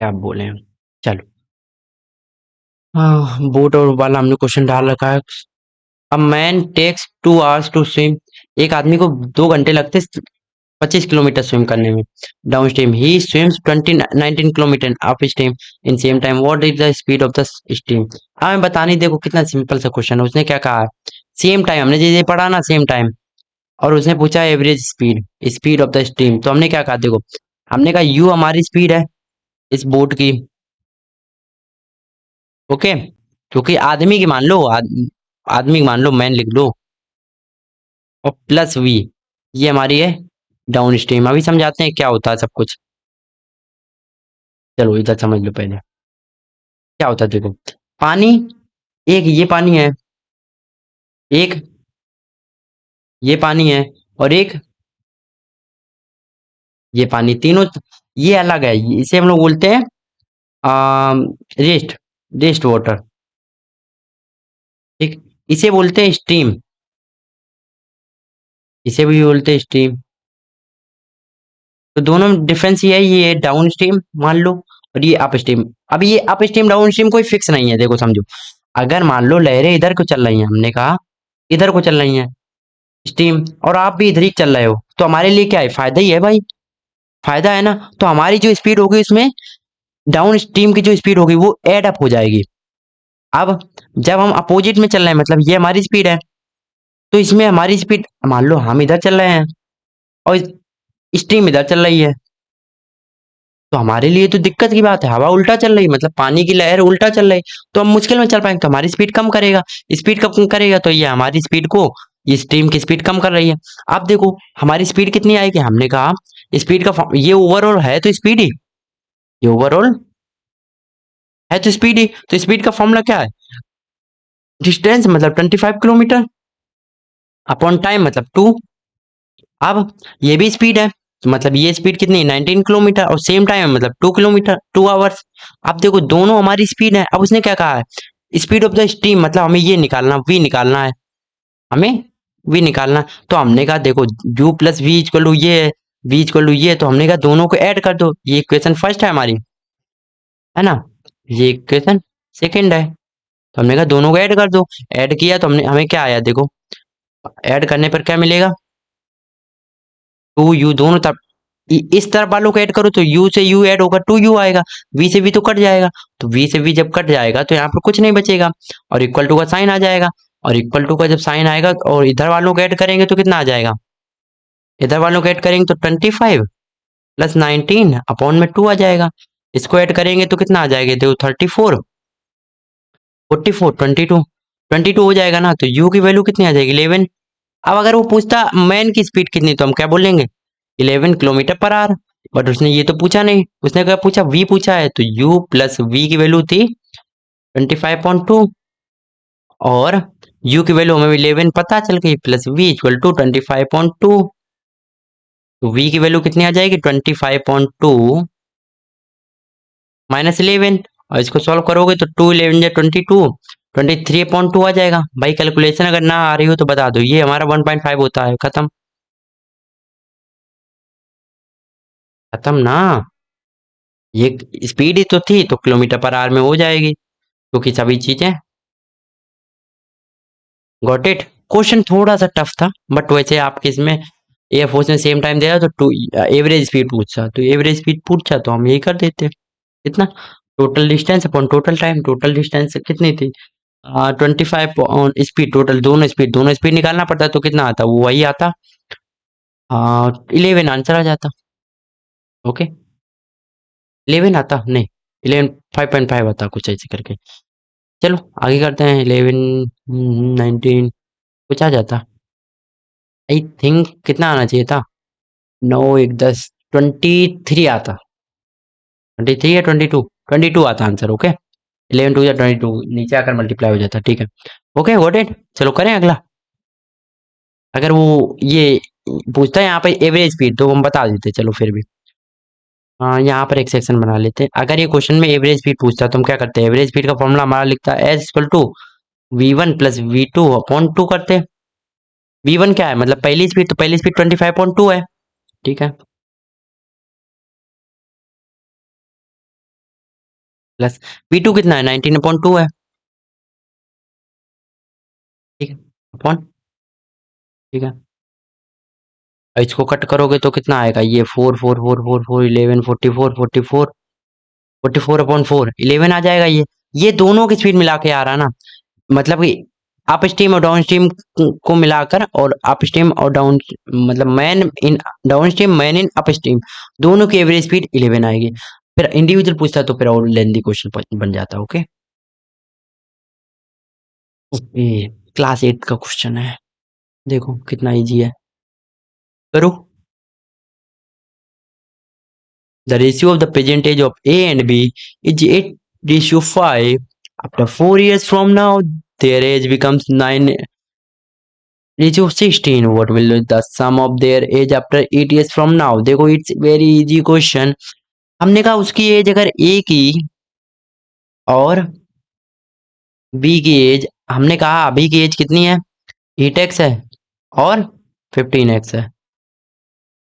क्या बोले हम। चलो, हाँ, बोट और वाला हमने क्वेश्चन डाल रखा है। A man takes 2 hours to swim, एक आदमी को 2 घंटे लगते 25 किलोमीटर स्विम करने में। Down stream he swims 19 kilometre up stream in same time, what is the speed of the stream. हमें बतानी, देखो कितना सिंपल सा क्वेश्चन है। उसने क्या कहा है, सेम टाइम, हमने ये पढ़ा ना सेम टाइम, और उसने पूछा average speed, speed of the stream. तो हमने क्या कहा, देखो हमने कहा यू हमारी स्पीड है इस बोट की, ओके, क्योंकि आदमी की मान लो, आदमी की मान लो, मैन लिख लो, और प्लस वी, ये हमारी है डाउन स्ट्रीम। अभी समझाते हैं क्या होता है सब कुछ। चलो इधर समझ लो पहले क्या होता है। देखो पानी, एक ये पानी है, एक ये पानी है, और एक ये पानी, तीनों ये अलग है। इसे हम लोग बोलते हैं रेस्ट, रेस्ट वाटर, ठीक। इसे बोलते हैं स्ट्रीम, इसे भी बोलते हैं स्ट्रीम। तो दोनों में डिफरेंस ये है, ये डाउन स्ट्रीम मान लो और ये अप स्ट्रीम। अब ये अप स्ट्रीम डाउन स्ट्रीम कोई फिक्स नहीं है, देखो समझो। अगर मान लो लहरें इधर को चल रही हैं, हमने कहा इधर को चल रही हैं स्ट्रीम, और आप भी इधर ही चल रहे हो, तो हमारे लिए क्या है, फायदा ही है भाई, फायदा है ना। तो हमारी जो स्पीड होगी उसमें डाउन स्ट्रीम की जो स्पीड होगी वो एड अप हो जाएगी। अब जब हम अपोजिट में चल रहे हैं, मतलब ये हमारी स्पीड है, तो इसमें हमारी स्पीड, मान लो हम इधर चल रहे हैं और स्ट्रीम इधर चल रही है, तो हमारे लिए तो दिक्कत की बात है, हवा उल्टा चल रही है, मतलब पानी की लहर उल्टा चल रही, तो हम मुश्किल में चल पाएंगे, तो हमारी स्पीड कम करेगा। स्पीड कम करेगा तो ये हमारी स्पीड को, ये स्ट्रीम की स्पीड कम कर रही है। अब देखो हमारी स्पीड कितनी आएगी, हमने कहा स्पीड का ये ओवरऑल है तो स्पीड ही, ये ओवरऑल है तो स्पीड ही, तो स्पीड का फॉर्मूला क्या है, डिस्टेंस मतलब 25 किलोमीटर अपॉन टाइम मतलब 2। अब ये भी स्पीड है, तो मतलब ये स्पीड कितनी, 19 किलोमीटर, और सेम टाइम मतलब 2 किलोमीटर, 2 आवर्स। अब देखो दोनों हमारी स्पीड है। अब उसने क्या कहा है, स्पीड ऑफ द स्ट्रीम, मतलब हमें ये निकालना, वी निकालना है, हमें वी निकालना है। तो हमने कहा देखो U plus V equal to ये है, वी इक्वल टू ये है, तो हमने कहा दोनों को ऐड कर दो, ये इक्वेशन फर्स्ट है हमारी, है ना, ये इक्वेशन सेकंड है। तो हमने कहा दोनों को ऐड कर दो, ऐड किया तो हमने, हमें क्या आया देखो, ऐड करने पर क्या मिलेगा, 2u दोनों तरफ, इस तरफ वालों को ऐड करो तो u से u ऐड होगा, 2u आएगा, v से v तो कट जाएगा, तो v से v जब कट जाएगा तो यहाँ पर कुछ नहीं बचेगा, और इक्वल टू का साइन आ जाएगा, और इक्वल टू का जब साइन आएगा और इधर वालों को ऐड करेंगे तो कितना आ जाएगा, इधर वालों को ऐड करेंगे तो 25 + 19 अपॉन में 2 आ जाएगा। इसको ऐड करेंगे तो कितना आ जाएगा, देखो 34, 44, 22 हो जाएगा ना, तो u की वैल्यू कितनी आ जाएगी, 11। अब अगर वो पूछता मैन की स्पीड कितनी, तो हम क्या बोलेंगे, 11 किलोमीटर पर आवर। बट उसने ये तो पूछा नहीं, उसने क्या पूछा, वी पूछा है, तो u प्लस वी की वैल्यू थी 25.2, और u की वैल्यू हमें 11 पता चल गई, प्लस वी इक्वल टू 25.2। तो v की वैल्यू कितनी आ जाएगी, 25.2 -11, और इसको सॉल्व करोगे तो 2 11 या 22, 23/2 आ जाएगा। भाई कैलकुलेशन अगर ना आ रही हो तो बता दो, ये हमारा 1.5 होता है। खत्म। खत्म ना। ये स्पीड ही तो थी, तो किलोमीटर पर आवर में हो जाएगी, क्योंकि सभी चीजें। Got it. क्वेश्चन थोड़ा सा टफ था, बट वैसे आपके इसमें एयरफोर्स में सेम टाइम दे रहा तो टू एवरेज स्पीड पूछा, तो एवरेज स्पीड पूछा तो हम यही कर देते। इतना। Total distance upon total time, total distance कितनी थी? 25 ऑन स्पीड, टोटल दोनों स्पीड निकालना पड़ता तो कितना आता, वो वही आता। 11 आंसर आ जाता। ओके। 11 आता नहीं, 11 5.5 आता, कुछ ऐसे करके। चलो आगे करते हैं। 11 19 कुछ आ जाता। आई थिंक कितना आना चाहिए था? 9 1 10 23 आता। 23 या 22? 22 आता आंसर। ओके। 11 2 या 22 नीचे आकर मल्टीप्लाई हो जाता। ठीक है। Okay got it. चलो करें अगला। अगर वो ये पूछता है यहाँ पे एवरेज स्पीड, तो हम बता देते चलो फिर भी। हाँ, यहाँ पर एक सेक्शन बना लेते हैं। अगर ये क्वेश्चन में एवरेज स्पीड पूछता है तो हम क्या करते हैं? एवरेज स्पीड का फॉर्मूला हमारा लिखता है S equal to V1 plus V2 upon 2 करते हैं। V1 क्या है, मतलब पहली स्पीड, तो पहली स्पीड 25.2 है। ठीक है। प्लस V2 कितना है? 19.2 है। ठीक है। अपॉन। ठीक है। और इसको कट करोगे तो कितना आएगा? ये 4 4 4 4 4 11 44 44 44 अपॉन 4 11 आ जाएगा। ये दोनों की स्पीड मिला के आ रहा ना, मतलब कि अप स्ट्रीम और डाउन स्ट्रीम को मिलाकर, और अप स्ट्रीम और डाउन, मतलब man in down stream, man in up stream, दोनों की एवरेज स्पीड 11 आएगी। फिर इंडिविजुअल पूछता है तो फिर और लेंदी क्वेश्चन बन जाता है। ओके। ओके। क्लास 8 का क्वेश्चन है, देखो कितना इजी है। करो। The ratio of the percentage of A and B is 8:5. After 4 years from now, their age becomes 9:16. What will be the sum of their age after 8 years from now? देखो it's very easy question. हमने कहा उसकी as अगर ए की और B की as, हमने कहा अभी की एज कितनी है? 8x है और 15x है।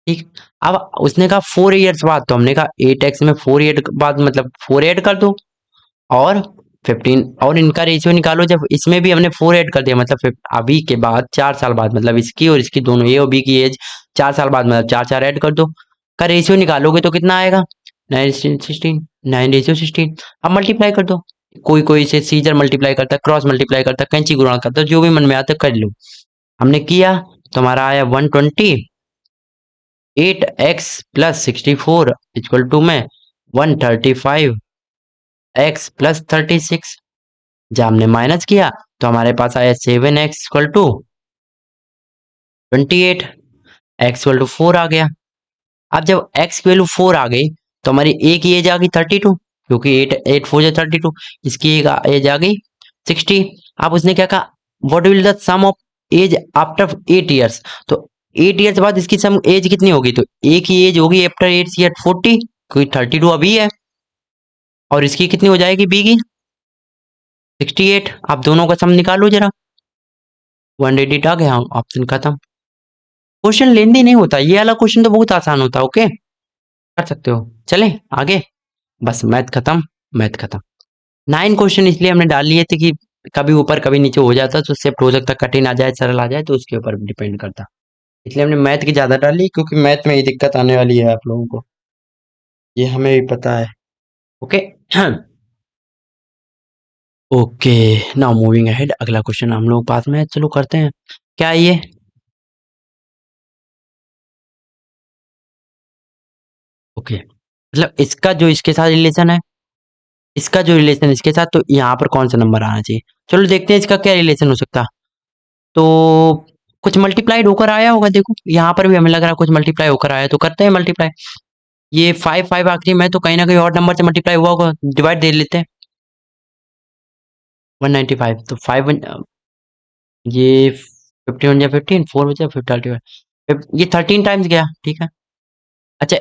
ठीक। अब उसने कहा 4 ईयर्स बाद, तो हमने कहा 8x में 4 ईयर बाद मतलब 4 ऐड कर दो, और 15, और इनका रेशियो निकालो। जब इसमें भी हमने 4 ऐड कर दिया, मतलब अभी के बाद 4 साल बाद, मतलब इसकी और इसकी दोनों ए और बी की एज 4 साल बाद, मतलब 4 4 ऐड कर दो, का रेशियो निकालोगे तो कितना आएगा? 9:16, 9:16। अब मल्टीप्लाई कर दो। कोई कोई से सीजर मल्टीप्लाई करता है, क्रॉस मल्टीप्लाई करता है, कैंची गुणा करता है, जो भी मन में आता है कर लो। हमने किया तो हमारा आया 128 एक्स प्लस 64 इक्वल टू में 135 एक्स प्लस 36। जब हमने माइनस किया तो हमारे पास आया 7x equal to 28, X equal to 4 आ गया। अब जब x की वैल्यू 4 आ गई तो हमारी ए की एज आ गई 32, क्योंकि 8 8 4 जा 32। इसकी एज आ गई 60। अब उसने क्या कहा? What will the sum of age after 8 years? तो 8 ईयर्स बाद इसकी सम एज कितनी होगी? तो ए की एज होगी आफ्टर 8 ईयर 40, क्योंकि 32 अभी है, और इसकी कितनी हो जाएगी बी की? 68। आप दोनों का सम निकालो जरा। 188 आ गया, ऑप्शन खत्म। क्वेश्चन लेंदी नहीं होता, ये वाला क्वेश्चन तो बहुत आसान होता है। ओके, कर सकते हो। चले आगे। बस मैथ खत्म। मैथ खत्म। 9 क्वेश्चन इसलिए हमने डाल लिए थे कि कभी ऊपर कभी नीचे हो जाता तो शिफ्ट हो सकता, कठिन आ जाए सरल आ जाए तो उसके ऊपर डिपेंड करता। इसलिए हमने मैथ की ज्यादा डाली, क्योंकि मैथ में ही दिक्कत आने वाली है आप लोगों को, ये हमें भी पता है। Okay. Okay. Now moving ahead, अगला क्वेश्चन हम लोग पास में है, चलो करते हैं। क्या है ये? ओके, मतलब इसका जो इसके साथ रिलेशन है, इसका जो रिलेशन इसके साथ, तो यहाँ पर कौन सा नंबर आना चाहिए? चलो देखते हैं इसका क्या रिलेशन हो सकता। तो कुछ मल्टीप्लाइड होकर आया होगा, देखो यहाँ पर भी हमें लग रहा है कुछ मल्टीप्लाई होकर आया, तो करते हैं मल्टीप्लाई। ये 5 5 आखिरी में, तो कहीं ना कहीं और नंबर से मल्टीप्लाई हुआ होगा, डिवाइड दे लेते हैं। 195, तो 5 ये 51 या 15, 4 बचा 50, ये 13 टाइम्स गया। ठीक है। अच्छा,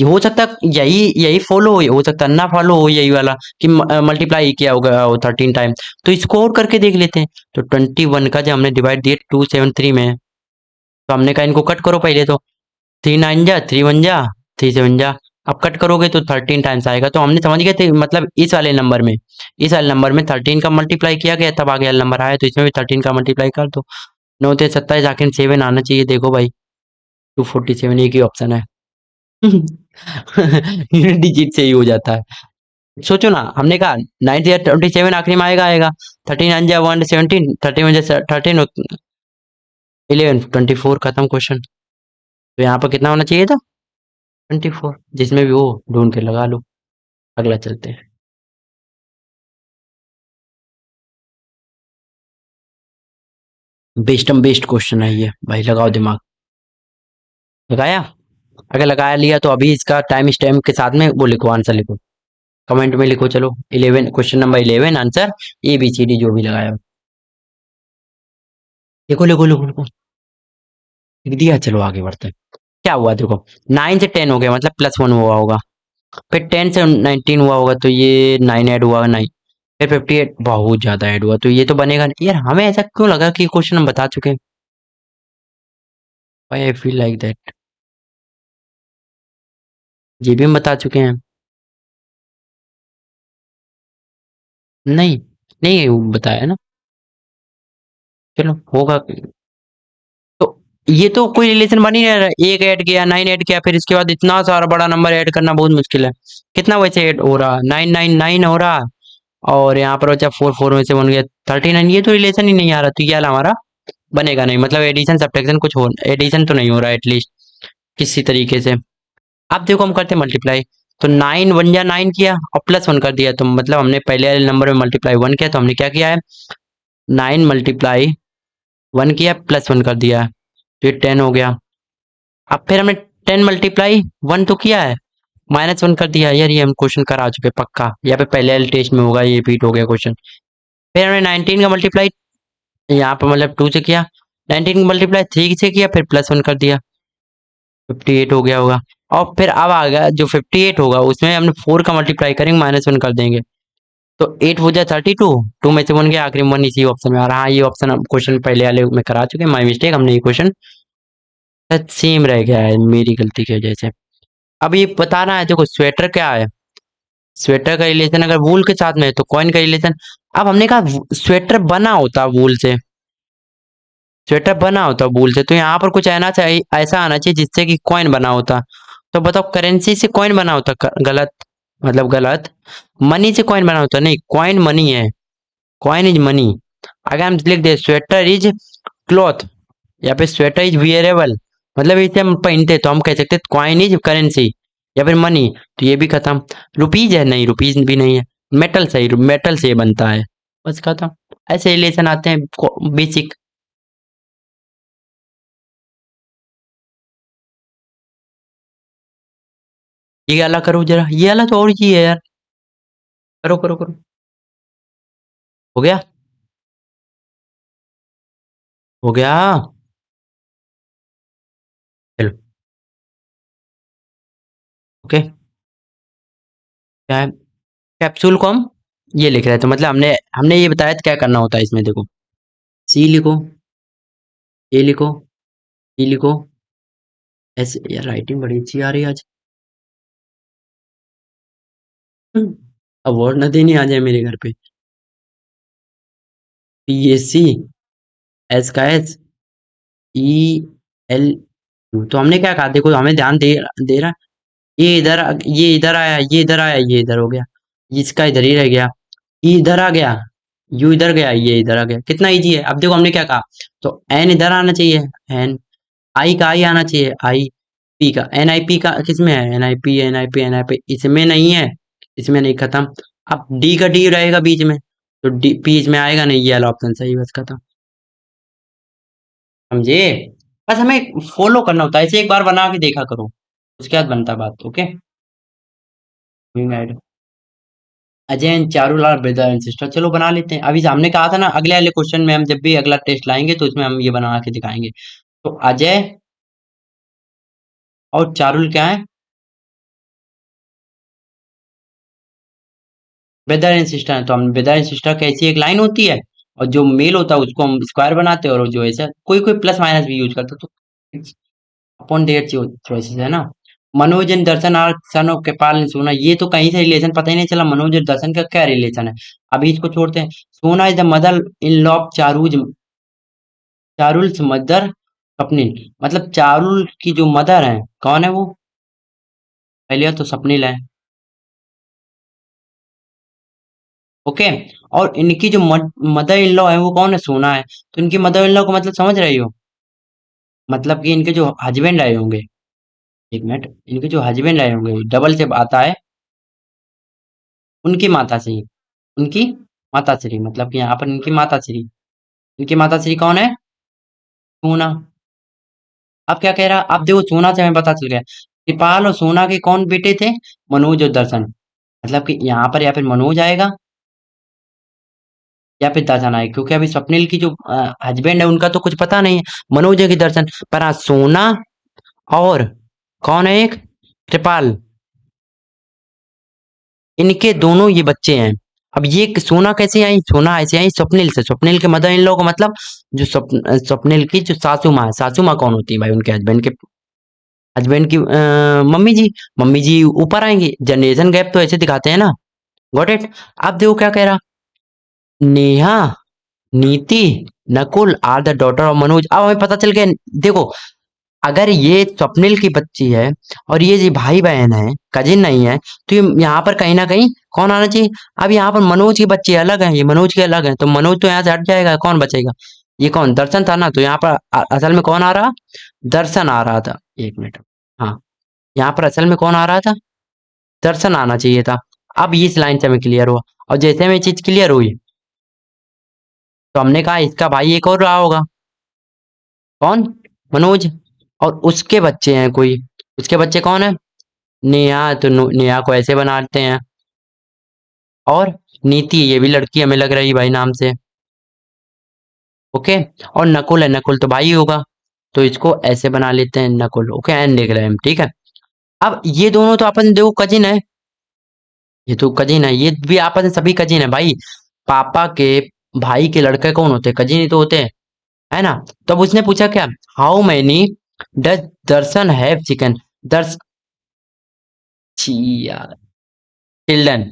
हो सकता है यही यही फॉलो हो सकता है ना, फॉलो हो यही वाला कि मल्टीप्लाई किया होगा 13 टाइम। तो इसको और करके देख लेते हैं। तो 21 का जब हमने डिवाइड दिया 273 में, तो हमने कहा इनको कट करो पहले तो। 3 9 जा, 3 1 जा, 3 7 जा। अब कट करोगे तो 13 टाइम्स आएगा। तो हमने समझ गए थे, मतलब इस वाले नंबर में 13 का मल्टीप्लाई किया गया तब आगे वाला नंबर आया, तो इसमें भी 13 का मल्टीप्लाई कर दो। 9 3 27, आखिर 7 आना चाहिए। देखो भाई, 247 एक ही ऑप्शन है। यूनिट डिजिट से ही हो जाता है। सोचो ना, हमने कहा 9 27 आखिरी में आएगा आएगा। 13 9 1 17, 13 11 24, खत्म क्वेश्चन। तो यहाँ पर कितना होना चाहिए था? 24। जिसमें भी हो ढूंढ के लगा लो। अगला चलते हैं। बेस्टम बेस्ट क्वेश्चन है ये भाई, लगाओ दिमाग। लगाया? अगर लगाया लिया तो अभी इसका टाइम स्टैम्प के साथ में वो लिखो, आंसर लिखो। कमेंट में लिखो। चलो 11, क्वेश्चन नंबर 11 आंसर ABCD जो भी लगाया हो। लिखो लिखो लिखो लिखो। लिख दिया, चलो आगे बढ़ते हैं। क्या हुआ देखो, 9 से 10 हो गया मतलब +1 हुआ होगा। फिर 10 से 19 हुआ होगा तो ये 9 ऐड हुआ, 9। फिर 58 बहुत ज्यादा ऐड हुआ, तो ये तो बनेगा नहीं यार। हमें ऐसा क्यों लगा कि क्वेश्चन हम बता चुके हैं? Why I feel like that. ये भी हम बता चुके हैं। नहीं, नहीं बताया ना। चलो होगा। तो ये तो कोई रिलेशन बन ही नहीं रहा। एक ऐड किया, 9 ऐड किया, फिर इसके बाद इतना सारा बड़ा नंबर ऐड करना बहुत मुश्किल है। कितना वैसे ऐड हो रहा? 9 9 9 हो रहा। और यहाँ पर बचा 4 4 में से बन गया 39। ये तो रिलेशन ही नहीं आ रहा, तो ये वाला हमारा बनेगा नहीं। मतलब एडिशन सब्ट्रैक्शन कुछ हो, एडिशन तो नहीं हो रहा एटलीस्ट किसी तरीके से। अब देखो हम करते हैं मल्टीप्लाई। तो 9 1 जा 9 किया और +1 कर दिया, तो मतलब हमने पहले वाले नंबर में मल्टीप्लाई 1 किया, तो हमने क्या किया है, 9 मल्टीप्लाई 1 किया, +1 कर दिया है, तो ये 10 हो गया। अब फिर हमने 10 मल्टीप्लाई 1 तो किया है, -1 कर दिया। यार ये हम क्वेश्चन करा चुके पक्का, या फिर पहले वाले टेस्ट में होगा, ये रिपीट हो गया क्वेश्चन। फिर हमने 19 का मल्टीप्लाई यहाँ पर मतलब 2 से किया। 19 का मल्टीप्लाई 3 से किया, फिर +1 कर दिया, 58 हो गया होगा। और फिर अब आ गया जो 58 होगा, उसमें हमने 4 का मल्टीप्लाई करेंगे, -1 कर देंगे। तो 8 हो जाए 32, 2 में से 1 गया, आखिरी में 1 इसी ऑप्शन में आ रहा। हाँ, ये ऑप्शन हम क्वेश्चन पहले वाले में करा चुके हैं, माई मिस्टेक। हमने ये क्वेश्चन सेम रह गया है मेरी गलती की वजह से। अब ये बताना है देखो, स्वेटर क्या है। स्वेटर का रिलेशन अगर वूल के साथ में है तो कॉइन का रिलेशन। अब हमने कहा स्वेटर बना होता वूल से, स्वेटर बना होता वूल से, तो यहाँ पर कुछ आना चाहिए, ऐसा आना चाहिए जिससे कि कॉइन बना होता। तो बताओ, करेंसी से कॉइन बना होता? गलत, मतलब गलत। मनी से कॉइन बना होता? नहीं, कॉइन मनी है, कॉइन इज मनी। अगर हम लिख दे स्वेटर इज क्लॉथ, या फिर स्वेटर इज वियरेबल, मतलब इसे हम पहनते, तो हम कह सकते कॉइन इज करेंसी, या फिर मनी। तो ये भी खत्म। रुपीज है? नहीं, रुपीज भी नहीं है। मेटल सही, मेटल से ये बनता है। बस खत्म। ऐसे रिलेशन आते हैं बेसिक। ये वाला करो जरा, ये वाला तो और ही है यार। करो करो करो। हो गया? हो गया। चलो। ओके। क्या है? कैप्सूल को हम ये लिख रहे थे, मतलब हमने हमने ये बताया था क्या करना होता है इसमें। देखो, सी लिखो, ए लिखो, ई लिखो, ऐसे। यार राइटिंग बड़ी अच्छी आ रही है आज। अवार्ड ना देने आ जाए मेरे घर पे। PSC, एस का एस, ई एल। तो हमने क्या कहा, देखो हमें ध्यान दे दे रहा। ये इधर ये इधर आया, ये इधर आया, ये इधर हो गया, इसका इधर ही रह गया। ई इधर आ गया, यू इधर गया, ये इधर आ गया। कितना इजी है। अब देखो हमने क्या कहा, तो एन इधर आना चाहिए, एन। आई का आई आना चाहिए, आई। पी का एन आई पी का किसमें है, N I P N I P N I P, इसमें नहीं है, इसमें नहीं, खत्म। अब डी का डी रहेगा बीच में, तो डी पी इसमें आएगा नहीं, ये वाला ऑप्शन सही, बस खत्म। समझे? बस हमें फॉलो करना होता है, ऐसे एक बार बना के देखा करो, उसके बाद बनता बात। Okay. Ajay and Charulal brother and sister, चलो बना लेते हैं। अभी हमने कहा था ना, अगले वाले क्वेश्चन में हम जब भी अगला टेस्ट लाएंगे तो उसमें हम ये बना के दिखाएंगे। तो अजय और चारुल क्या है? ब्रदर एंड सिस्टर है, तो हम ब्रदर एंड सिस्टर की ऐसी एक लाइन होती है, और जो मेल होता है उसको हम स्क्वायर बनाते हैं, और जो ऐसा कोई कोई प्लस माइनस भी यूज करता है, तो अपॉन देयर चॉइसेस है ना। Manoj and Darshan are son of Kripal and Sona, ये तो कहीं से रिलेशन पता ही नहीं चला, मनोज और दर्शन का क्या रिलेशन है। अभी इसको छोड़ते हैं। Sona is the mother in law of Charu's, Charul's mother Swapnil, मतलब चारुल की जो मदर है कौन है वो? पहले तो स्वप्निल है। ओके। और इनकी जो मदर इन लॉ है वो कौन है? सोना है। तो इनकी मदर इन लॉ को मतलब समझ रही हो? मतलब कि इनके जो हस्बैंड आए होंगे, एक मिनट, इनके जो हस्बैंड आए होंगे डबल से आता है, उनकी माता श्री, उनकी माता श्री, मतलब कि यहाँ पर इनकी माता श्री, इनकी माता श्री कौन है? सोना। अब क्या कह रहा, अब देखो सोना से हमें पता चल गया कृपाल और सोना के कौन बेटे थे? मनोज और दर्शन। मतलब कि यहाँ पर या फिर मनोज आएगा या फिर दर्शन आएगा, क्योंकि अभी स्वप्निल की जो हस्बैंड है उनका तो कुछ पता नहीं है, मनोज है कि दर्शन, पर हाँ सोना और कौन है एक? कृपाल, इनके दोनों ये बच्चे हैं। अब ये सोना कैसे आई? सोना ऐसे आई स्वप्निल से, स्वप्निल के मदर इन लॉ को मतलब जो स्वप्निल की जो सासू माँ है, सासू माँ कौन होती है भाई? उनके हस्बैंड के हस्बैंड की मम्मी जी। मम्मी जी ऊपर आएंगी, जनरेशन गैप तो ऐसे दिखाते हैं ना। Got it. अब देखो क्या कह रहा, Neha, Niti, Nakul are the daughter of Manoj. अब हमें पता चल गया। देखो, अगर ये स्वप्निल की बच्ची है और ये जी भाई बहन है, कजिन नहीं है, तो ये यहाँ पर कहीं ना कहीं कौन आना चाहिए? अब यहाँ पर मनोज की बच्ची अलग है, ये मनोज के अलग है, तो मनोज तो यहाँ से हट जाएगा, कौन बचेगा? ये कौन? दर्शन था ना, तो यहाँ पर असल में कौन आ रहा? दर्शन आ रहा था। एक मिनट। हाँ, यहाँ पर असल में कौन आ रहा था? दर्शन आना चाहिए था। अब ये इस लाइन से हमें क्लियर हुआ। और जैसे हमें चीज क्लियर हुई, तो हमने कहा इसका भाई एक और रहा होगा, कौन? मनोज। और उसके बच्चे हैं कोई, उसके बच्चे कौन है? नेहा, तो नेहा को ऐसे बनाते हैं। और नीति, ये भी लड़की हमें लग रही भाई नाम से। ओके। और नकुल है, नकुल तो भाई होगा, तो इसको ऐसे बना लेते हैं नकुल। ओके, एंड लिख रहे हैं हम, ठीक है। अब ये दोनों तो आपस में देखो कजिन है, ये तो कजिन है, ये भी आपस में सभी कजिन है भाई। पापा के भाई के लड़के कौन होते हैं? कजिन ही तो होते हैं, है ना। तब उसने पूछा क्या, how many does Darshan have chicken? दर्श छी यार, चिल्ड्रन,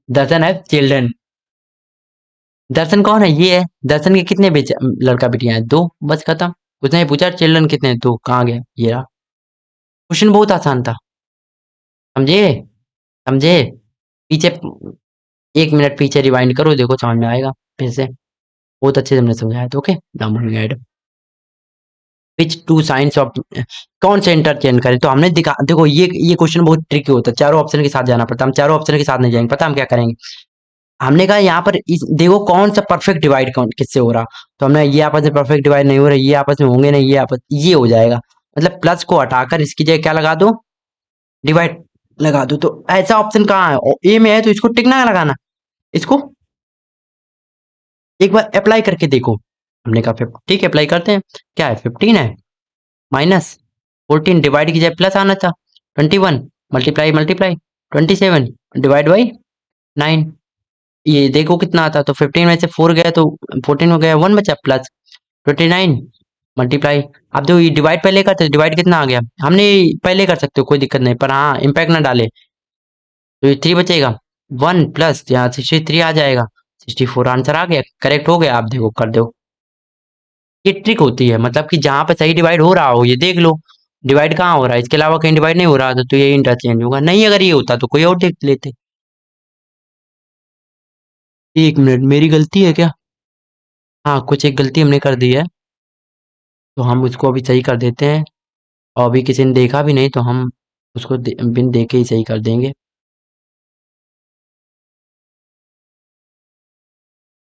दर्शन हैव चिल्ड्रन। दर्शन कौन है? ये है। दर्शन के कितने लड़का बेटियां हैं? दो, बस खत्म। उसने पूछा चिल्ड्रन कितने हैं? दो। कहाँ गया ये रहा। क्वेश्चन बहुत आसान था, समझे? समझे? पीछे 1 मिनट पीछे रिवाइंड करो, देखो समझ में आएगा फिर से। बहुत अच्छे से हमने समझाया था। Okay, now moving ahead. Which two signs of, कौन से इंटरचेंज करें? तो हमने दिखा, देखो ये क्वेश्चन बहुत ट्रिकी होता है, चारों ऑप्शन के साथ जाना पड़ता है। हम चारों ऑप्शन के साथ नहीं जाएंगे, पता हम क्या करेंगे? हमने कहा यहाँ पर देखो कौन सा परफेक्ट डिवाइड कौन किससे हो रहा, तो हमने ये आपस में परफेक्ट डिवाइड नहीं हो रहा, ये आपस में होंगे नहीं, ये आपस ये हो जाएगा। मतलब प्लस को हटाकर इसकी जगह क्या लगा दो? डिवाइड लगा दो। तो ऐसा ऑप्शन कहाँ है? ए में है, तो इसको टिक ना लगाना, इसको एक बार अप्लाई करके देखो। हमने कहा ठीक है, अप्लाई करते हैं। क्या है? 15 है, माइनस 14, डिवाइड की जगह प्लस आना था। 21 मल्टीप्लाई मल्टीप्लाई 27 डिवाइड बाई 9, ये देखो कितना आता। तो 15 में से 4 गया तो 14 में गया 1 बचा, प्लस 29 मल्टीप्लाई। अब देखो ये डिवाइड पहले करते, डिवाइड कितना आ गया? हमने पहले कर सकते हो, कोई दिक्कत नहीं, पर हाँ इम्पैक्ट ना डाले। तो ये 3 बचेगा, 1 प्लस यहाँ 63 आ जाएगा, 64 आंसर आ गया, करेक्ट हो गया। आप देखो कर दो। ये ट्रिक होती है, मतलब कि जहाँ पे सही डिवाइड हो रहा हो ये देख लो, डिवाइड कहाँ हो रहा है, इसके अलावा कहीं डिवाइड नहीं हो रहा था, तो ये इंटरचेंज होगा। नहीं, अगर ये होता तो कोई और देख लेते। 1 मिनट, मेरी गलती है क्या? हाँ, कुछ एक गलती हमने कर दी है, तो हम उसको अभी सही कर देते हैं। और अभी किसी ने देखा भी नहीं, तो हम उसको बिन देखे ही सही कर देंगे।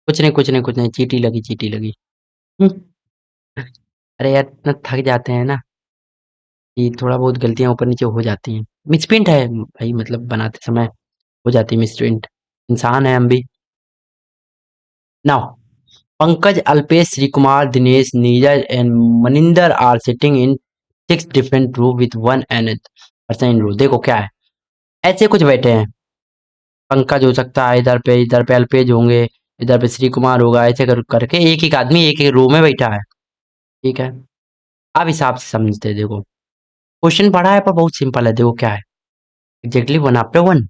कुछ नहीं कुछ नहीं कुछ नहीं, चीटी लगी, चीटी लगी। हम्म, अरे यार इतना थक जाते हैं ना, कि थोड़ा बहुत गलतियां ऊपर नीचे हो जाती हैं। मिसप्रिंट है भाई, मतलब बनाते समय हो जाती है मिसप्रिंट, इंसान है हम भी। Now, Pankaj, Alpesh, Shri Kumar, Dinesh, Neeraj and Maninder are sitting in 6 different row with 1 nth person in row. देखो क्या है, ऐसे कुछ बैठे हैं, पंकज हो सकता है, इधर पे अल्पेज होंगे, इधर पे श्री कुमार होगा, ऐसे करके एक एक आदमी एक एक रो में बैठा है। ठीक है, अब हिसाब से समझते हैं। देखो क्वेश्चन पढ़ा है पर बहुत सिंपल है। देखो क्या है, एग्जैक्टली 1 after 1।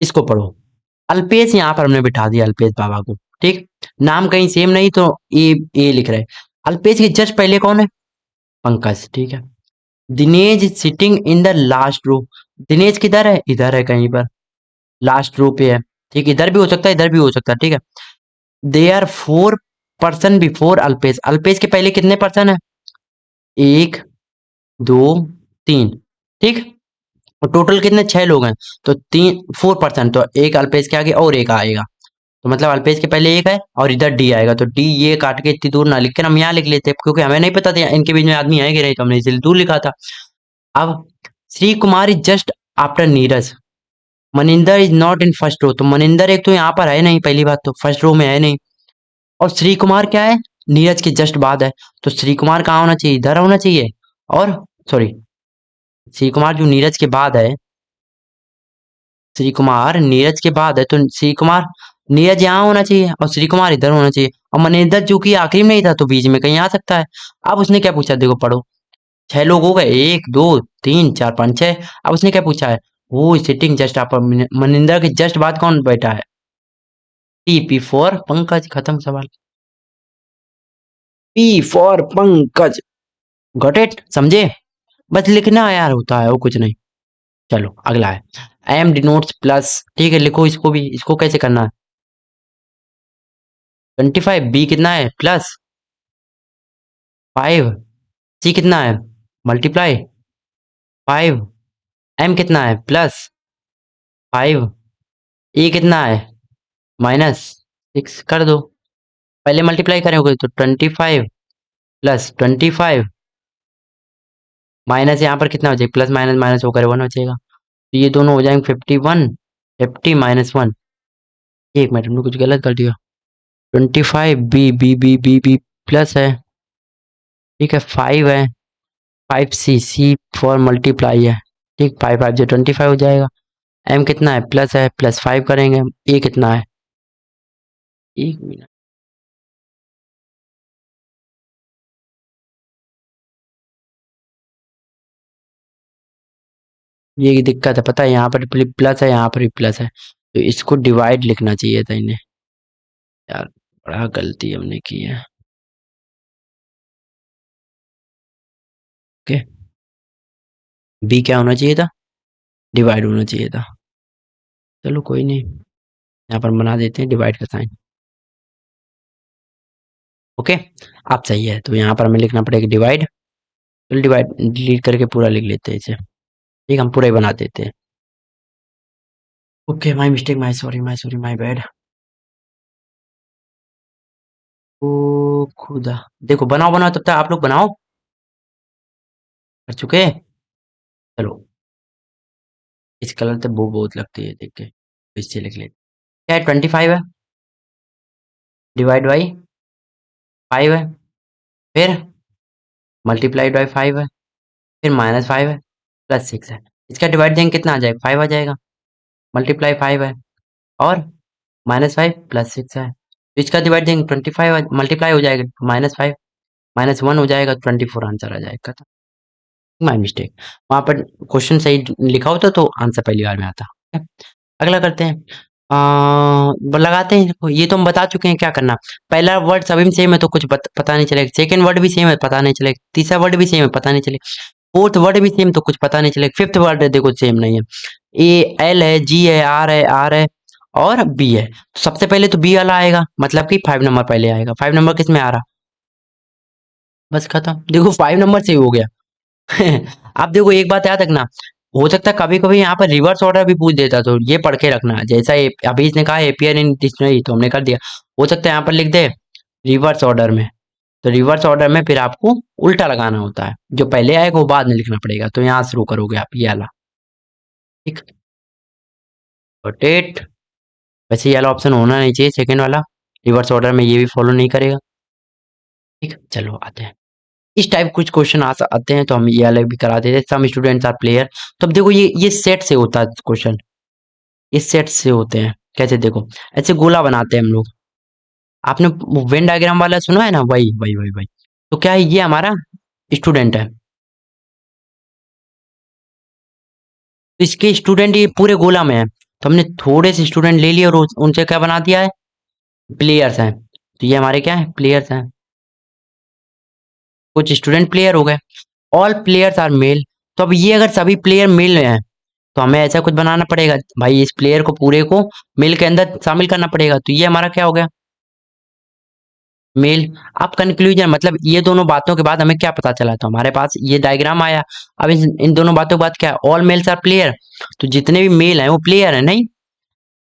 इसको पढ़ो, अल्पेश यहाँ पर हमने बिठा दिया, अल्पेश बाबा को। ठीक, नाम कहीं सेम नहीं तो ए लिख रहे हैं। अल्पेश के जस्ट पहले कौन है, पंकज। ठीक है, Dinesh sitting in the last row. Dinesh किधर है, इधर है कहीं पर, लास्ट रो पे है। ठीक, इधर भी हो सकता है, इधर भी हो सकता है। ठीक है, they are 4 person before Alpesh. Alpesh के पहले कितने पर्सन है, 1 2 3। ठीक, और टोटल कितने, 6 लोग हैं, तो 4 पर्सन, तो एक अल्पेश के आगे और एक आएगा, तो मतलब अल्पेश के पहले एक है और इधर डी आएगा, तो डी ये काट के इतनी दूर ना लिख कर हम यहाँ लिख लेते, क्योंकि हमें नहीं पता था इनके बीच में आदमी है कि नहीं, तो हमने इसलिए दूर लिखा था। अब Shri Kumar is just after Neeraj, Maninder is not in first row, तो मनिंदर एक तो यहाँ पर है नहीं, पहली बात तो फर्स्ट रो में है नहीं, और श्री कुमार क्या है, नीरज के जस्ट बाद है, तो श्री कुमार कहाँ होना चाहिए, इधर होना चाहिए। और सॉरी, श्री कुमार जो नीरज के बाद है, श्री कुमार नीरज के बाद है, तो श्री कुमार, नीरज यहाँ होना चाहिए और श्री कुमार इधर होना चाहिए, और मनिंदर जो कि आखिरी में ही था तो बीच में कहीं आ सकता है। अब उसने क्या पूछा, देखो पढ़ो, 6 लोग हो गए, 1 2 3 4 5 6। अब उसने क्या पूछा है, वो सिटिंग जस्ट आप, मनिंदर के जस्ट बाद कौन बैठा है, पी फॉर पंकज, खत्म सवाल। P for Pankaj, got it, समझे, बस लिखना यार होता है, वो कुछ नहीं। चलो अगला है, एम डिनोट्स प्लस। ठीक है, लिखो इसको भी, इसको कैसे करना है, 25, बी कितना है, +5, सी कितना है, ×5, एम कितना है, +5, ए कितना है, -6, कर दो। पहले मल्टीप्लाई करोगे तो 25 +25, माइनस यहाँ पर कितना हो जाएगा, प्लस माइनस माइनस होकर 1 हो जाएगा, तो ये दोनों हो जाएंगे 51, 50 -1। एक मिनट, हमने कुछ गलत कर दिया, 25 B B B B B plus है। ठीक है, 5 है, 5 सी फॉर मल्टीप्लाई है। ठीक, 5 5 जो 25 हो जाएगा। एम कितना है, प्लस है, +5 करेंगे। ए कितना है, एक मिनट, ये दिक्कत है पता है, यहाँ पर प्लस है, यहाँ पर भी प्लस है, तो इसको डिवाइड लिखना चाहिए था इन्हें, यार बड़ा गलती हमने की है। ओके, बी क्या होना चाहिए था, डिवाइड होना चाहिए था। चलो कोई नहीं, यहाँ पर बना देते हैं डिवाइड का साइन। ओके, आप सही है, तो यहाँ पर हमें लिखना पड़ेगा डिवाइड। चलो डिवाइड डिलीट करके पूरा लिख लेते हैं इसे। ठीक, हम पूरा ही बना देते हैं। Okay, my mistake, my sorry my bad. ओ खुदा, देखो बनाओ बनाओ, तब तक आप लोग बनाओ, कर चुके। चलो, इस कलर से वो बहुत लगती है देख के, तो इससे लिख लेते। क्या है, 25 है, डिवाइड बाई 5 है, फिर मल्टीप्लाइड बाई 5 है, फिर -5 है, +6 है। इसका डिवाइड देंगे कितना आ जाएगा, 5 आ जाएगा, मल्टीप्लाई 5 है, और -5 +6 है, तो इसका डिवाइड देंगे 25 मल्टीप्लाई हो जाएगा, -5 -1 हो जाएगा, 24 आंसर आ जाएगा। माय मिस्टेक, वहां पर क्वेश्चन सही लिखा होता तो आंसर पहली बार में आता है। अगला करते हैं, लगाते हैं। देखो ये तो हम बता चुके हैं क्या करना, पहला वर्ड सभी में सेम है तो कुछ पता नहीं चलेगा, सेकंड वर्ड भी सेम है पता नहीं चलेगा, तीसरा वर्ड भी सेम है पता नहीं चलेगा, फोर्थ वर्ड भी सेम तो कुछ पता नहीं चलेगा, फिफ्थ वर्ड है देखो सेम नहीं है, ए एल है, जी है, आर है और बी है, तो सबसे पहले तो बी वाला आएगा, मतलब कि 5 नंबर पहले आएगा। 5 नंबर किस में आ रहा, बस खत्म, देखो 5 नंबर से ही हो गया। अब देखो एक बात याद रखना, हो सकता है कभी कभी यहाँ पर रिवर्स ऑर्डर भी पूछ देता, तो ये पढ़ के रखना, जैसा अभी इसने कहा एपियर इन डिक्शनरी तो हमने कर दिया, हो सकता है यहाँ पर लिख दे रिवर्स ऑर्डर में, तो रिवर्स ऑर्डर में फिर आपको उल्टा लगाना होता है, जो पहले आएगा वो बाद में लिखना पड़ेगा, तो यहाँ शुरू करोगे आप ये वाला। ठीक, रोटेट, वैसे ये वाला ऑप्शन होना नहीं चाहिए, सेकंड वाला, रिवर्स ऑर्डर में ये भी फॉलो नहीं करेगा। ठीक है, चलो आते हैं। इस टाइप कुछ क्वेश्चन आते हैं तो हम ये अलग भी करा देते हैं, सम स्टूडेंट्स आर प्लेयर। तो अब देखो ये सेट से होता है क्वेश्चन, ये सेट से होते हैं। कैसे देखो, ऐसे गोला बनाते हैं हम लोग। आपने वेन डायग्राम वाला सुना है ना, वही वही वही वही। तो क्या है, ये हमारा स्टूडेंट है, तो इसके स्टूडेंट ये पूरे गोला में है, तो हमने थोड़े से स्टूडेंट ले लिए और उनसे क्या बना दिया है, प्लेयर्स हैं। तो ये हमारे क्या है, प्लेयर्स हैं। कुछ स्टूडेंट प्लेयर हो गए, ऑल प्लेयर्स आर मेल। तो अब ये अगर सभी प्लेयर मेल हैं तो हमें ऐसा कुछ बनाना पड़ेगा भाई, इस प्लेयर को पूरे को मेल के अंदर शामिल करना पड़ेगा। तो ये हमारा क्या हो गया, मेल। अब कंक्लूजन मतलब ये दोनों बातों के बाद हमें क्या पता चला, तो हमारे पास ये डायग्राम आया। अब इन दोनों बातों के बाद क्या है, ऑल मेल्स आर प्लेयर। तो जितने भी मेल हैं वो प्लेयर है, नहीं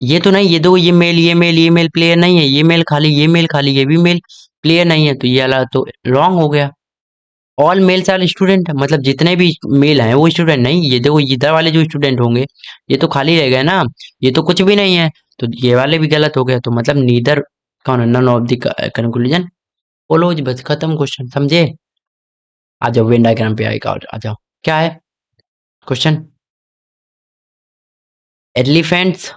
ये तो नहीं, ये दो, ये मेल ये मेल ये मेल प्लेयर नहीं है, ये मेल खाली ये मेल खाली ये भी मेल प्लेयर नहीं है, तो ये वाला तो रॉन्ग हो गया। ऑल मेल्स आर स्टूडेंट मतलब जितने भी मेल हैं वो स्टूडेंट नहीं, ये देखो इधर वाले जो स्टूडेंट होंगे ये तो खाली रह गए ना, ये तो कुछ भी नहीं है, तो ये वाले भी गलत हो गए। तो मतलब नीदर कौन है, none of the conclusion follows, बस खत्म क्वेश्चन, समझे। आ जाओ वेन डायग्राम पे आएगा, आ जाओ। क्या है क्वेश्चन, एलिफेंट्स,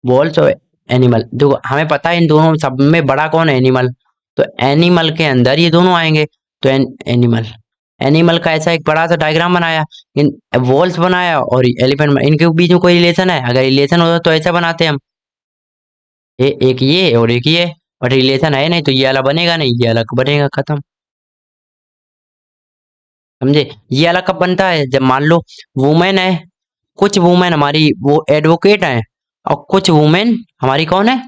वॉल्स और एनिमल। देखो हमें पता है इन दोनों सब में बड़ा कौन है, एनिमल। तो एनिमल के अंदर ये दोनों आएंगे, तो एनिमल, एनिमल का ऐसा एक बड़ा सा डायग्राम बनाया, इन वॉल्स बनाया और एलिफेंट, इनके बीच में कोई रिलेशन है, अगर रिलेशन होता तो ऐसा बनाते हम, एक ये और एक ये, और रिलेशन है नहीं तो ये वाला बनेगा नहीं, ये अलग बनेगा, खत्म। समझे, ये वाला कब बनता है, जब मान लो वुमेन है, कुछ वुमेन हमारी वो एडवोकेट है, और कुछ वुमेन हमारी कौन है,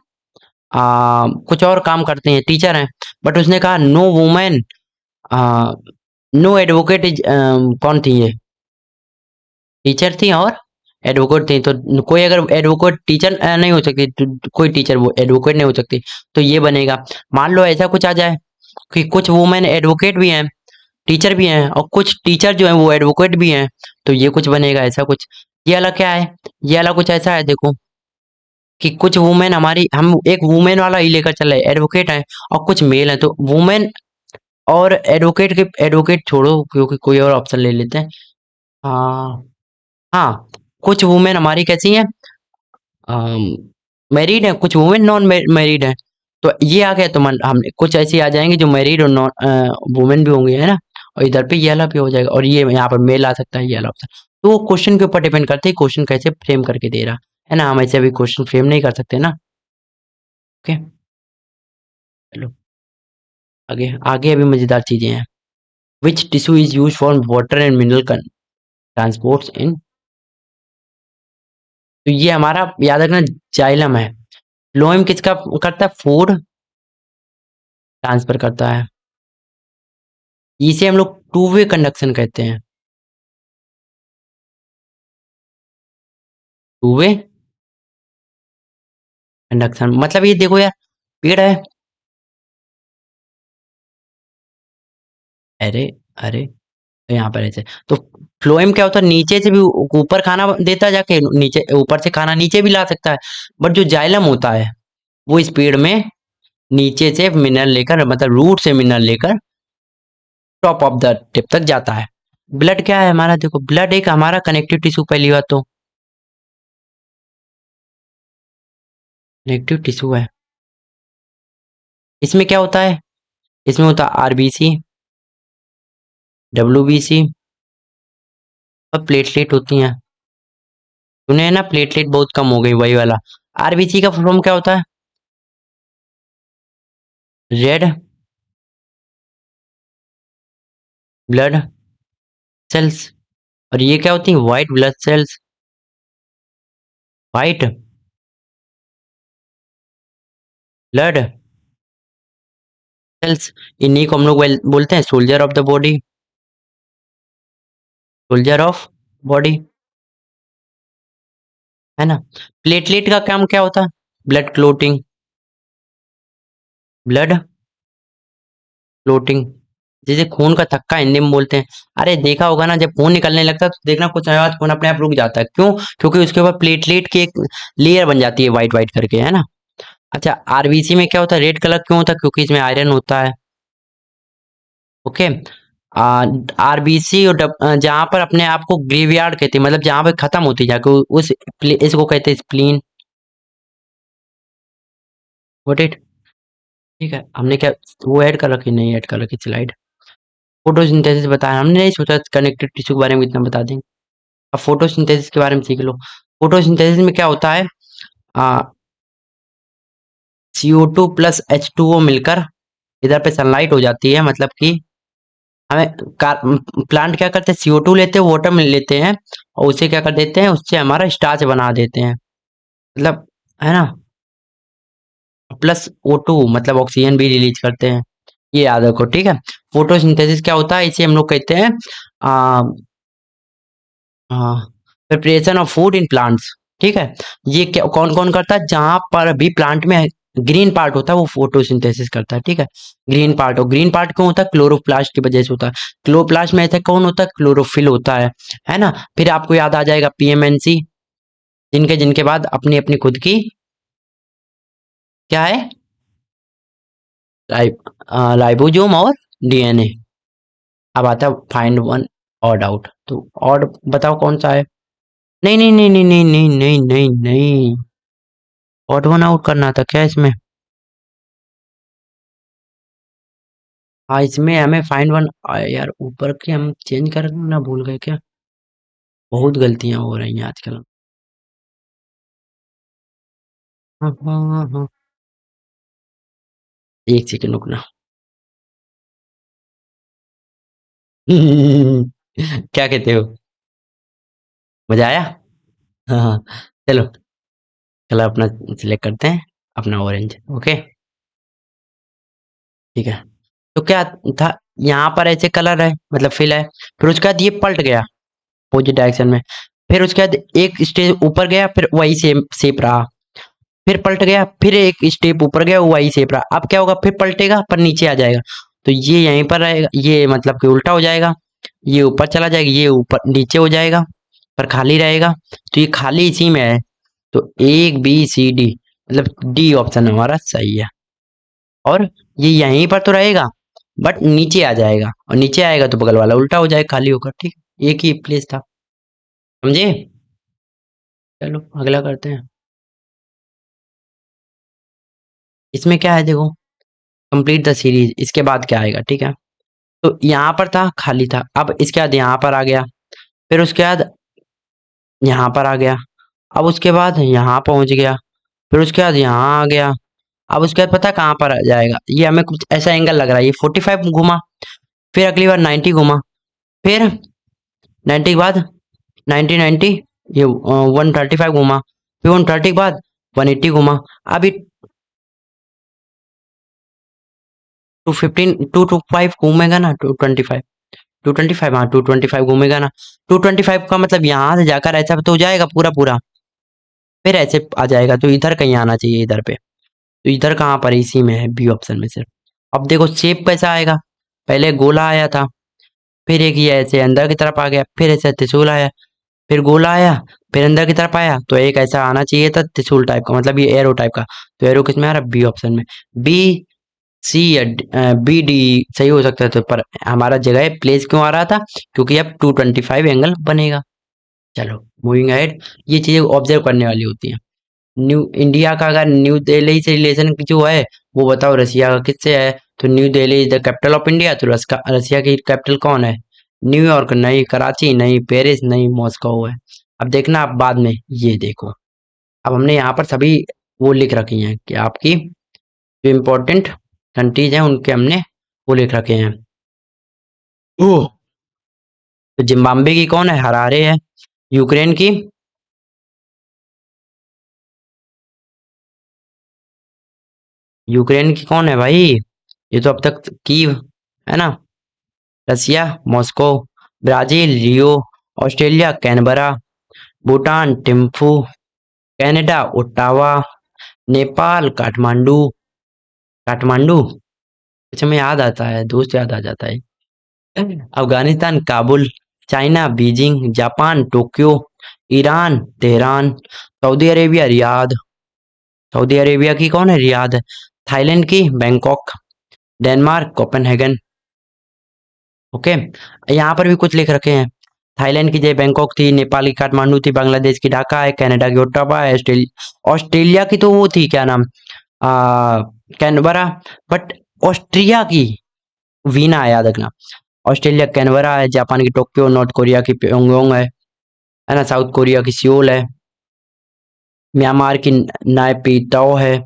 कुछ और काम करते हैं, टीचर हैं। बट उसने कहा no women, no advocate is, कौन थी ये, टीचर थी और एडवोकेट थी, तो कोई अगर एडवोकेट टीचर नहीं हो सकती तो कोई टीचर वो एडवोकेट नहीं हो सकती, तो ये बनेगा। मान लो ऐसा कुछ आ जाए कि कुछ वुमेन एडवोकेट भी हैं, टीचर भी हैं, और कुछ टीचर जो हैं वो एडवोकेट भी हैं, तो ये कुछ बनेगा ऐसा कुछ। ये वाला क्या है, ये वाला कुछ ऐसा है देखो, कि कुछ वुमेन हमारी, हम एक वुमेन वाला ही लेकर चले, एडवोकेट है और कुछ मेल है, तो वुमेन और एडवोकेट के, एडवोकेट छोड़ो क्योंकि कोई और ऑप्शन ले लेते हैं। हाँ, हाँ, कुछ वुमेन हमारी कैसी हैं, मैरिड है, कुछ वुमेन नॉन मैरिड है, तो ये आ गया, तो हम कुछ ऐसी आ जाएंगे जो मैरिड और नॉन वुमेन भी होंगे, है ना। और इधर पे ये वाला भी हो जाएगा, और ये यहाँ पर मेल आ सकता है, ये वाला ऑप्शन। तो वो क्वेश्चन के ऊपर डिपेंड करते हैं, क्वेश्चन कैसे फ्रेम करके दे रहा है ना, हम ऐसे अभी क्वेश्चन फ्रेम नहीं कर सकते ना। ओके, चलो आगे, आगे अभी मजेदार चीजें हैं। Which tissue is use for water and mineral transports in. तो ये हमारा याद रखना, जाइलम है। फ्लोएम किसका करता है, फूड ट्रांसफर करता है, इसे हम लोग टू वे कंडक्शन कहते हैं, टू वे कंडक्शन। मतलब ये देखो यार, पेड़ है, अरे अरे, तो यहाँ पर ऐसे, तो फ्लोएम क्या होता है, नीचे से भी ऊपर खाना देता है जाके, नीचे ऊपर से खाना नीचे भी ला सकता है। बट जो जाइलम होता है वो इस पेड़ में नीचे से मिनरल लेकर, मतलब रूट से मिनरल लेकर टॉप ऑफ द टिप तक जाता है। ब्लड क्या है हमारा, देखो ब्लड एक हमारा कनेक्टिव टिश्यू, पहली बात तो कनेक्टिव टिश्यू है। इसमें क्या होता है, इसमें होता है आरबीसी, डब्ल्यूबीसी और प्लेटलेट होती हैं। सुने ना, प्लेटलेट बहुत कम हो गई, वही वाला। आरबीसी का फॉर्म क्या होता है, रेड ब्लड सेल्स, और ये क्या होती है, white blood cells, white blood cells. इन्हीं को हम लोग बोलते हैं soldier of the body, soldier of body, है ना। प्लेटलेट का काम क्या होता है, ब्लड क्लोटिंग, ब्लड क्लोटिंग, जिसे खून का थक्का हिंदी में बोलते हैं। अरे देखा होगा ना, जब खून निकलने लगता है तो देखना कुछ समय बाद खून अपने आप रुक जाता है, क्यों, क्योंकि उसके ऊपर प्लेटलेट की एक लेयर बन जाती है व्हाइट व्हाइट करके, है ना। अच्छा, आरबीसी में क्या होता है, रेड कलर क्यों होता है, क्योंकि इसमें आयरन होता है, ओके। आरबीसी और जहाँ पर अपने आप को ग्रेवयार्ड कहते हैं, मतलब जहाँ पे खत्म होती है जाके उस इसको कहते हैं स्प्लीन। What it. ठीक है, हमने क्या वो ऐड कर रखी, नहीं ऐड कर रखी स्लाइड। फोटोसिंथेसिस बताया हमने, नहीं सोचा कनेक्टिव टिश्यू के बारे में इतना बता देंगे। अब फोटोसिंथेसिस के बारे में सीख लो। फोटोसिंथेसिस में क्या होता है, CO2 प्लस H2O मिलकर इधर पे सनलाइट हो जाती है, मतलब कि हमें प्लांट क्या करते हैं, CO2 लेते हैं, वाटर में लेते हैं और उसे क्या कर देते हैं, उससे हमारा स्टार्च बना देते हैं, मतलब, है ना। प्लस O2 मतलब ऑक्सीजन भी रिलीज करते हैं, ये याद रखो, ठीक है। फोटोसिंथेसिस क्या होता है, इसे हम लोग कहते हैं preparation of food in plants. ठीक है, ये क्या कौन कौन करता है, जहां पर भी प्लांट में ग्रीन पार्ट होता है वो फोटोसिंथेसिस करता है, ठीक है। ग्रीन पार्ट, और ग्रीन पार्ट क्यों होता है, क्लोरोप्लास्ट की वजह से होता है। क्लोरोप्लास्ट में ऐसा कौन होता है, क्लोरोफिल होता है ना। फिर आपको याद आ जाएगा PMNC, जिनके जिनके बाद अपनी अपनी खुद की क्या है, राइबोसोम और DNA। अब आता है फाइंड वन ऑड आउट, तो ऑड बताओ कौन सा है। नहीं नहीं नहीं नहीं नहीं नहीं नहीं नहीं नहीं, ऑड वन आउट करना था क्या इसमें। हाँ, इसमें हमें फाइंड वन, यार ऊपर के हम चेंज करना भूल गए क्या। बहुत गलतियां हो रही हैं आजकल। हाँ हाँ हाँ हाँ। एक सेकंड रुकना। क्या कहते हो, मजा आया। हाँ हाँ। चलो, कलर अपना सिलेक्ट करते हैं, अपना ऑरेंज, ओके। ठीक है, तो क्या था, यहाँ पर ऐसे कलर है मतलब फिल है, फिर उसके बाद ये पलट गया अपोजिट डायरेक्शन में, फिर उसके बाद एक स्टेज ऊपर गया, फिर वही सेम शेप रहा, फिर पलट गया, फिर एक स्टेप ऊपर गया, वही शेप रहा। अब क्या होगा, फिर पलटेगा पर नीचे आ जाएगा, तो ये यहीं पर रहेगा, ये मतलब कि उल्टा हो जाएगा, ये ऊपर चला जाएगा, ये ऊपर नीचे हो जाएगा, पर खाली रहेगा। तो ये खाली इसी में है, तो ABCD मतलब D ऑप्शन हमारा सही है। और ये यहीं पर तो रहेगा, बट नीचे आ जाएगा, और नीचे आएगा तो बगल वाला उल्टा हो जाएगा खाली होकर, ठीक है, एक ही प्लेस था, समझे। चलो अगला करते हैं। इसमें क्या है देखो, कंप्लीट द सीरीज, इसके बाद क्या आएगा, ठीक है। तो यहाँ पर था खाली था, अब इसके बाद यहाँ पर आ गया, फिर उसके बाद यहाँ पर आ गया, अब उसके बाद यहाँ पहुंच गया, फिर उसके बाद यहाँ आ गया। अब उसके बाद पता है कहाँ पर आ जाएगा, ये हमें कुछ ऐसा एंगल लग रहा है, ये 45 घुमा, फिर अगली बार 90 घुमा, फिर 90 के बाद 90 ये 135 घुमा, फिर 130 के बाद 180 घुमा। अभी 215 225 घूमेगा ना, 225, 225, हाँ 225 घूमेगा ना। 225 का मतलब यहाँ से जाकर ऐसा तो हो जाएगा पूरा पूरा, फिर ऐसे आ जाएगा, तो इधर कहीं आना चाहिए इधर पे, तो इधर कहाँ पर है? इसी में है, बी ऑप्शन में सिर्फ। अब देखो शेप कैसा आएगा, पहले गोला आया था, फिर एक ये ऐसे अंदर की तरफ आ गया, फिर ऐसे त्रिशूल आया, फिर गोला आया, फिर अंदर की तरफ आया, तो एक ऐसा आना चाहिए था त्रिशूल टाइप का, मतलब ये एरो टाइप का। तो एरो किस में आ रहा है, बी ऑप्शन में। B C या BD सही हो सकता है, तो पर हमारा जगह प्लेस क्यों आ रहा था, क्योंकि अब 225 एंगल बनेगा। चलो मूविंग अहेड, ये चीजें ऑब्जर्व करने वाली होती हैं। न्यू इंडिया का अगर न्यू दिल्ली से रिलेशन जो है, वो बताओ रसिया का किससे है। तो new Delhi is the capital of India, तो रसिया की कैपिटल कौन है, न्यूयॉर्क नहीं, कराची नहीं, पेरिस नहीं, मॉस्को है। अब देखना आप बाद में, ये देखो, अब हमने यहाँ पर सभी वो लिख रखी हैं कि आपकी जो इम्पोर्टेंट कंट्रीज हैं उनके हमने वो लिख रखे हैं। ओह, तो जिम्बाब्वे की कौन है, हरारे है। यूक्रेन की, यूक्रेन की कौन है भाई, ये तो अब तक कीव है ना। Russia, Moscow. Brazil, Rio. Australia, Canberra. Bhutan, Thimphu. Canada, Ottawa. Nepal, Kathmandu. Kathmandu कुछ हमें याद आता है, दोस्त याद आ जाता है। Afghanistan, Kabul. China, Beijing. Japan, Tokyo. Iran, Tehran. Saudi Arabia, Riyadh. Saudi Arabia की कौन है, रियाद है। थाईलैंड की, बैंकॉक। Denmark, Copenhagen. ओके, यहाँ पर भी कुछ लिख रखे हैं। थाईलैंड की जय बैंकॉक थी, नेपाल की काठमांडू थी, बांग्लादेश की ढाका है, कनाडा की ओट्टावा है, ऑस्ट्रेलिया की तो वो थी क्या नाम, कैनबरा। बट ऑस्ट्रिया की वीना है, याद रखना। ऑस्ट्रेलिया कैनबरा है, जापान की टोक्यो, नॉर्थ कोरिया की प्योंगयांग है ना, साउथ कोरिया की सियोल है, म्यांमार की नायपीताओ है,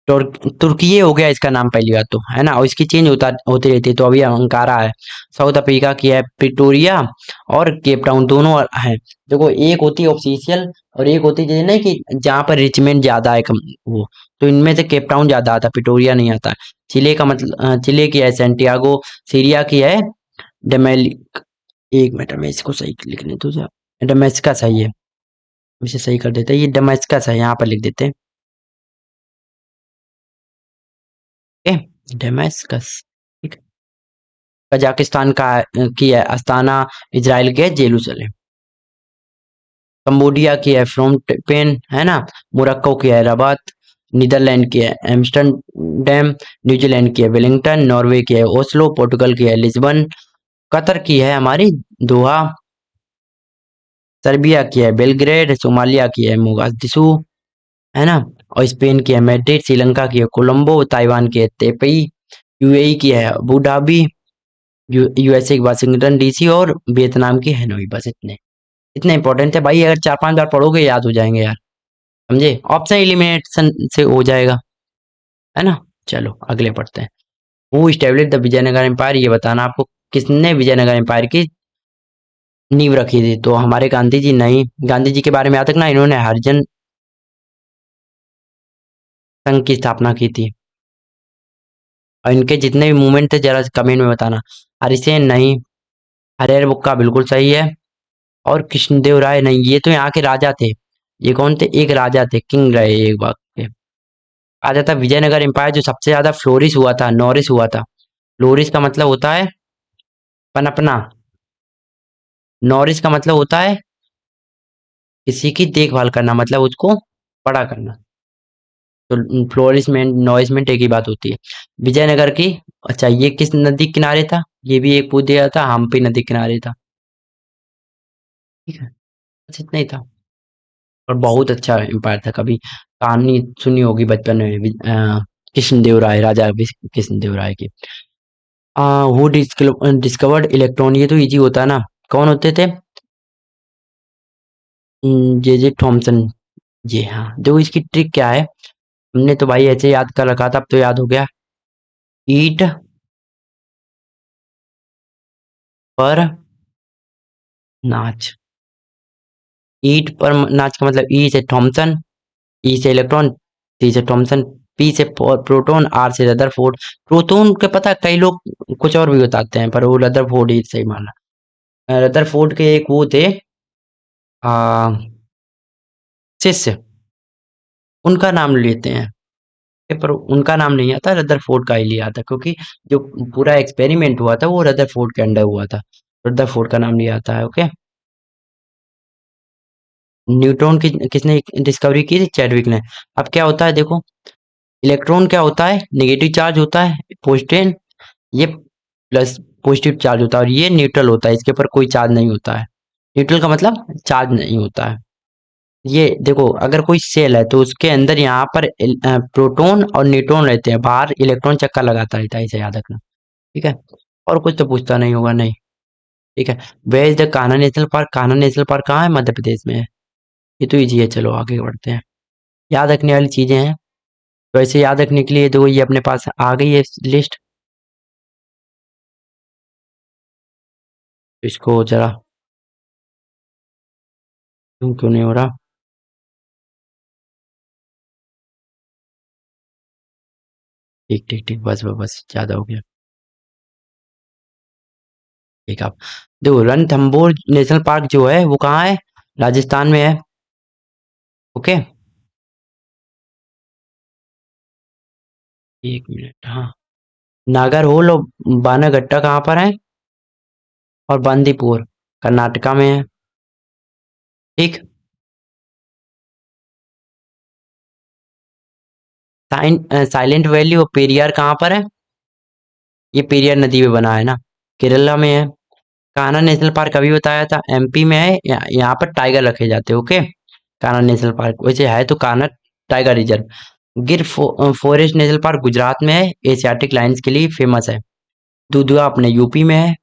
तुर्की हो गया इसका नाम पहली बात तो, है ना, और इसकी चेंज होती रहती है, तो अभी अंकारा है। साउथ अफ्रीका की है प्रिटोरिया, और केप टाउन, दोनों है। देखो एक होती है ऑफिशियल, और एक होती है ना कि जहाँ पर रिचमेंट ज्यादा है, कम वो, तो इनमें से केप टाउन ज्यादा आता है, प्रिटोरिया नहीं आता है। चिले का मतलब, चिले की है सेंटियागो, सीरिया की है डेमेलिक। एक मिनट में इसको सही लिखने दो जरा। डमेस्कस है ये, इसे सही कर देते हैं, ये डमेस्कस है, यहाँ पर लिख देते हैं। Okay, Damascus. ठीक। कजाकिस्तान का की है अस्ताना, इजराइल के है जेरूसलम, कंबोडिया की है फ्रोम पेन, है ना, मोरक्को की है रबात, नीदरलैंड की है एम्स्टर्डम, न्यूजीलैंड की है वेलिंगटन, नॉर्वे की है ओस्लो, पोर्टुगल की है लिस्बन, कतर की है हमारी दोहा, सर्बिया की है बेलग्रेड, सोमालिया की है मोगादिशु, है ना, और स्पेन की है मैड्रिड, श्रीलंका की है कोलंबो, ताइवान की है तेपई, यूएई की है अबू धाबी, यूएसए की वाशिंगटन डीसी, और वियतनाम की हैनोई। बस इतने, इतने इंपॉर्टेंट है भाई, अगर 4-5 बार पढ़ोगे याद हो जाएंगे यार, समझे, ऑप्शन एलिमिनेशन से हो जाएगा, है ना। चलो अगले पढ़ते हैं। Who establish the Vijayanagar empire, ये बताना आपको, किसने विजयनगर एम्पायर की नींव रखी थी, तो हमारे गांधी जी नहीं। गांधी जी के बारे में याद रखना, इन्होंने हरिजन संघ की स्थापना की थी, और इनके जितने भी मूवमेंट थे जरा कमेंट में बताना। हरिसेन नहीं, हरेर बुक्का बिल्कुल सही है, और कृष्णदेव राय नहीं, ये तो यहाँ के राजा थे। ये कौन थे, एक राजा थे, किंग रहे एक बात के। आ जाता विजयनगर एम्पायर जो सबसे ज्यादा फ्लोरिश हुआ था, नॉरिश हुआ था। फ्लोरिश का मतलब होता है पनपना, नॉरिश का मतलब होता है किसी की देखभाल करना, मतलब उसको बड़ा करना। तो फ्लोरिशमेंट नॉरिशमेंट एक ही बात होती है। विजयनगर की, अच्छा ये किस नदी किनारे था, ये भी एक पूछ दिया था, हम्पी नदी किनारे था। ठीक है, बस इतना ही था। और बहुत अच्छा एम्पायर था, कभी कहानी सुनी होगी बचपन में भी, कृष्णदेव राय, राजा कृष्णदेव राय की। हु डिस्कवर्ड इलेक्ट्रॉन, ये तो इजी होता है ना, कौन होते थे, जे जे थॉमसन। जी हाँ, देखो इसकी ट्रिक क्या है, हमने तो भाई ऐसे याद कर रखा था, अब तो याद हो गया। ईट पर नाच, ईट पर नाच का मतलब, ई से थॉमसन, ई से इलेक्ट्रॉन, सी से थॉमसन, पी से प्रोटॉन, आर से रदरफोर्ड। प्रोटॉन के पता है, कई लोग कुछ और भी बताते हैं, पर वो रदरफोर्ड ही सही माना। रदरफोर्ड के एक वो थे, आ, शिष्य, उनका नाम लेते हैं, पर उनका नाम नहीं आता, रदरफोर्ड का ही लिया था, क्योंकि जो पूरा एक्सपेरिमेंट हुआ था वो रदरफोर्ड के अंडर हुआ था, रदरफोर्ड का नाम लिया आता है। ओके, न्यूट्रॉन की किसने डिस्कवरी की थी, चैडविक ने। अब क्या होता है देखो, इलेक्ट्रॉन क्या होता है, नेगेटिव चार्ज होता है, पॉजिटिव, ये प्लस पॉजिटिव चार्ज होता है, और ये न्यूट्रल होता है, इसके ऊपर कोई चार्ज नहीं होता है। न्यूट्रल का मतलब चार्ज नहीं होता है। ये देखो, अगर कोई सेल है तो उसके अंदर यहाँ पर प्रोटॉन और न्यूट्रॉन रहते हैं, बाहर इलेक्ट्रॉन चक्कर लगाता रहता है, इसे याद रखना। ठीक है, और कुछ तो पूछता नहीं होगा, नहीं। ठीक है, where is the Kanha national park, Kanha national park कहाँ है, मध्य प्रदेश में है। ये तो इजी है, चलो आगे बढ़ते हैं। याद रखने वाली चीजें हैं, तो ऐसे याद रखने के लिए देखो ये अपने पास आ गई है लिस्ट, इसको जरा, क्यों क्यों नहीं हो रहा, ठीक ठीक ठीक, बस बस बस, ज्यादा हो गया। ठीक, आप देखो, रणथंभौर नेशनल पार्क जो है वो कहाँ है, राजस्थान में है। ओके, एक मिनट, हाँ, नागरहोल और बानागट्टा कहाँ पर है, और बांदीपुर कर्नाटका में है। ठीक, साइलेंट वैली और पेरियार कहाँ पर है, ये पेरियार नदी में बना है ना। केरला में है। कान्हा नेशनल पार्क अभी बताया था, एमपी में है। यहाँ पर टाइगर रखे जाते हैं। ओके, कान्हा नेशनल पार्क वैसे है तो Kanha tiger reserve. Forest national park Gujarat में है, एशियाटिक लाइन्स के लिए फेमस है। दुधवा अपने यूपी में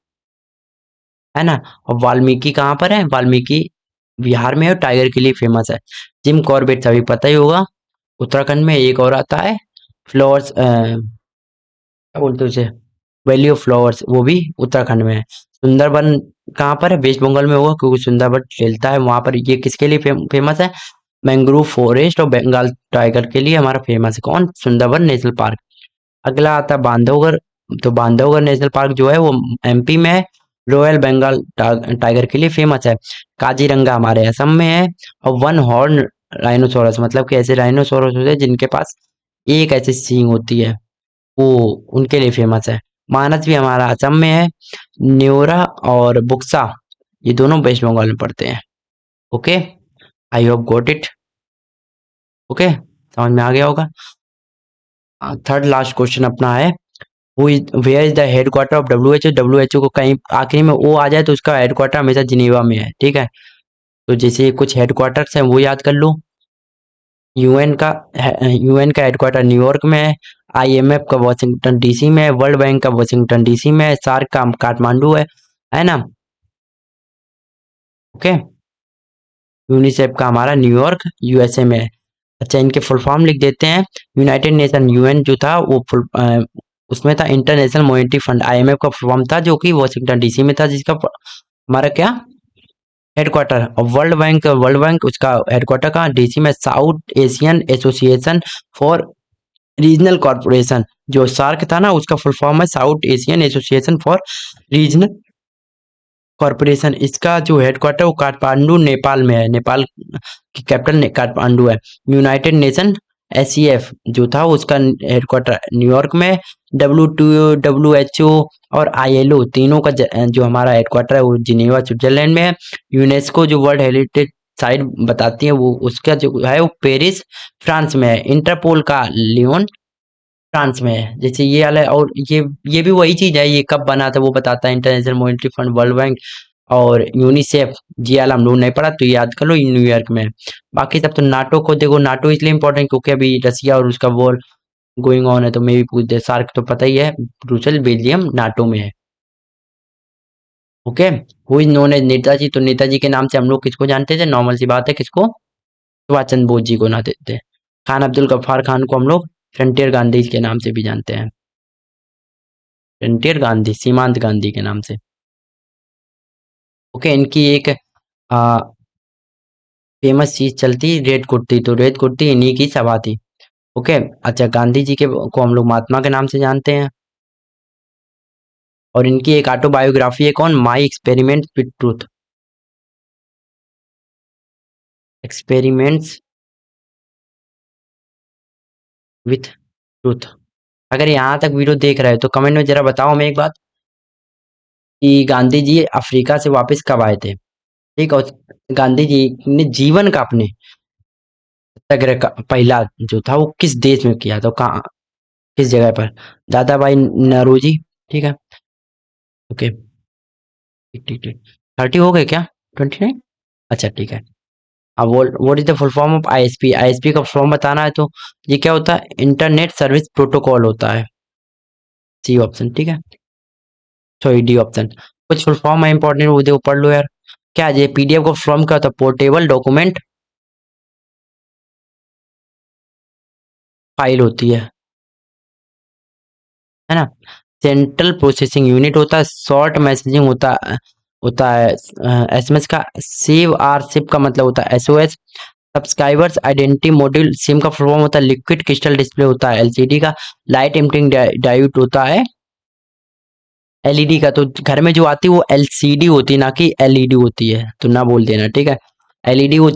है ना। और वाल्मीकि कहाँ पर है? वाल्मीकि बिहार में है और टाइगर के लिए फेमस है। जिम कॉर्बेट सभी पता ही होगा, उत्तराखंड में। एक और आता है फ्लावर्स, क्या बोलते हैं उसे, वैली ऑफ फ्लावर्स, वो भी उत्तराखंड में है। सुंदरबन कहाँ पर है? वेस्ट बंगाल में होगा, क्योंकि सुंदरबन फैलता है वहां पर। ये किसके लिए फेमस है? मैंग्रोव फॉरेस्ट और बंगाल टाइगर के लिए हमारा फेमस है। कौन? Sundarban national park. अगला आता है बांधवगढ़। तो बांधवगढ़ नेशनल पार्क जो है वो एमपी में है, रॉयल बंगाल टाइगर के लिए फेमस है। काजीरंगा हमारे असम में है। और वन हॉर्न राइनोसोरस, मतलब कि ऐसे राइनोसोरस होते हैं जिनके पास एक ऐसी सींग होती है, वो उनके लिए फेमस है। मानस भी हमारा असम में है। न्योरा और बुक्सा ये दोनों वेस्ट बंगाल में पड़ते हैं। Okay, I hope got it. Okay, समझ में आ गया होगा। थर्ड लास्ट क्वेश्चन अपना है, where is the headquarter of W H O. W H O को कहीं आखिरी में ओ आ जाए तो उसका हेडक्वार्टर हमेशा जिनेवा में है। ठीक है, तो जैसे कुछ हेडक्वार्टर्स हैं वो याद कर लो। यूएन का यूएन का हेडक्वार्टर न्यूयॉर्क में है। आईएमएफ का वॉशिंगटन डीसी में है। वर्ल्ड बैंक का वॉशिंगटन डीसी में है। सार्क का काठमांडू है ना। ओके, यूनिसेफ का हमारा न्यूयॉर्क यूएसए में है। अच्छा, इनके फुल फॉर्म लिख देते हैं। यूनाइटेड नेशन यूएन जो था वो उसमें था इंटरनेशनल मॉनेटरी फंड। आईएमएफ का फुल फॉर्म था जो कि वॉशिंगटन डीसी में था, जिसका हमारा क्या हेडक्वार्टर। और वर्ल्ड बैंक उसका हेडक्वार्टर कहाँ? डीसी में। South Asian association for regional corporation, जो सार्क था ना, उसका फुल फॉर्म है south Asian association for regional corporation. इसका जो हेडक्वार्टर वो काठमांडू नेपाल में है। नेपाल की कैपिटल काठमांडू है। यूनाइटेड नेशन एसईएफ जो था उसका हेडक्वार्टर न्यूयॉर्क में। डब्ल्यू एच ओ और आईएलओ तीनों का जो हमारा हेडक्वार्टर है वो जिनेवा स्विट्जरलैंड में है। यूनेस्को जो वर्ल्ड हेरिटेज साइट बताती है वो उसका जो है वो पेरिस फ्रांस में है। इंटरपोल का लियोन फ्रांस में है। जैसे ये वाला, और ये भी वही चीज है। ये कब बना था वो बताता है, international monetary fund, world bank और यूनिसेफ। जी वाला हम लोग नहीं पढ़ा तो याद कर लो, ये न्यूयॉर्क में है। बाकी सब तो नाटो को देखो, नाटो इसलिए इंपॉर्टेंट क्योंकि अभी रसिया और उसका वॉर गोइंग ऑन है, तो मे भी पूछ दे। सार्क तो पता ही है, ब्रुसेल बेल्जियम नाटो में है। Okay, who is known as Netaji. तो नेताजी के नाम से हम लोग किसको जानते थे? नॉर्मल सी बात है, किसको? सुभाष चंद्र बोस जी को ना देते हैं। खान अब्दुल गफ्फार खान को हम लोग फ्रंटियर गांधी के नाम से भी जानते हैं। फ्रंटियर गांधी, सीमांत गांधी के नाम से। ओके, इनकी एक फेमस चीज चलती रेड कुर्ती, तो रेड कुर्ती इन्हीं की सभा थी। ओके, अच्छा, गांधी जी के को हम लोग महात्मा के नाम से जानते हैं। और इनकी एक ऑटोबायोग्राफी है, कौन? My experiment with truth. Experiments with truth. अगर यहाँ तक वीडियो देख रहे हो तो कमेंट में जरा बताओ हमें एक बात, कि गांधी जी अफ्रीका से वापस कब आए थे। ठीक, और गांधी जी ने जीवन का अपने सत्याग्रह का पहला जो था वो किस देश में किया था, कहाँ, किस जगह पर? दादा भाई नौरोजी। ठीक है, ओके, ठीक ठीक ठीक। 30 हो गए क्या? 29? अच्छा ठीक है। अब what is the full form of ISP. ISP का फॉर्म बताना है तो ये क्या होता है? इंटरनेट सर्विस प्रोटोकॉल होता है। सी ऑप्शन, ठीक है। Sorry, D option. कुछ फुल फॉर्म है इंपॉर्टेंट, वो देखो, पढ़ लो यार। क्या है पीडीएफ का फॉर्म? क्या होता है? पोर्टेबल डॉक्यूमेंट फाइल होती है ना। सेंट्रल प्रोसेसिंग यूनिट होता है। शॉर्ट मैसेजिंग होता है एसएमएस का। सेव आर सिप का मतलब होता है SOS. Subscribers identity module SIM का फॉर्म होता है लिक्विड क्रिस्टल डिस्प्ले होता है एलसीडी का। लाइट इमिटिंग डायोड होता है एलईडी का। तो घर में जो आती है वो एलसीडी होती है, ना कि एलईडी होती है, तो ना बोल देना, ठीक है। एलईडी वो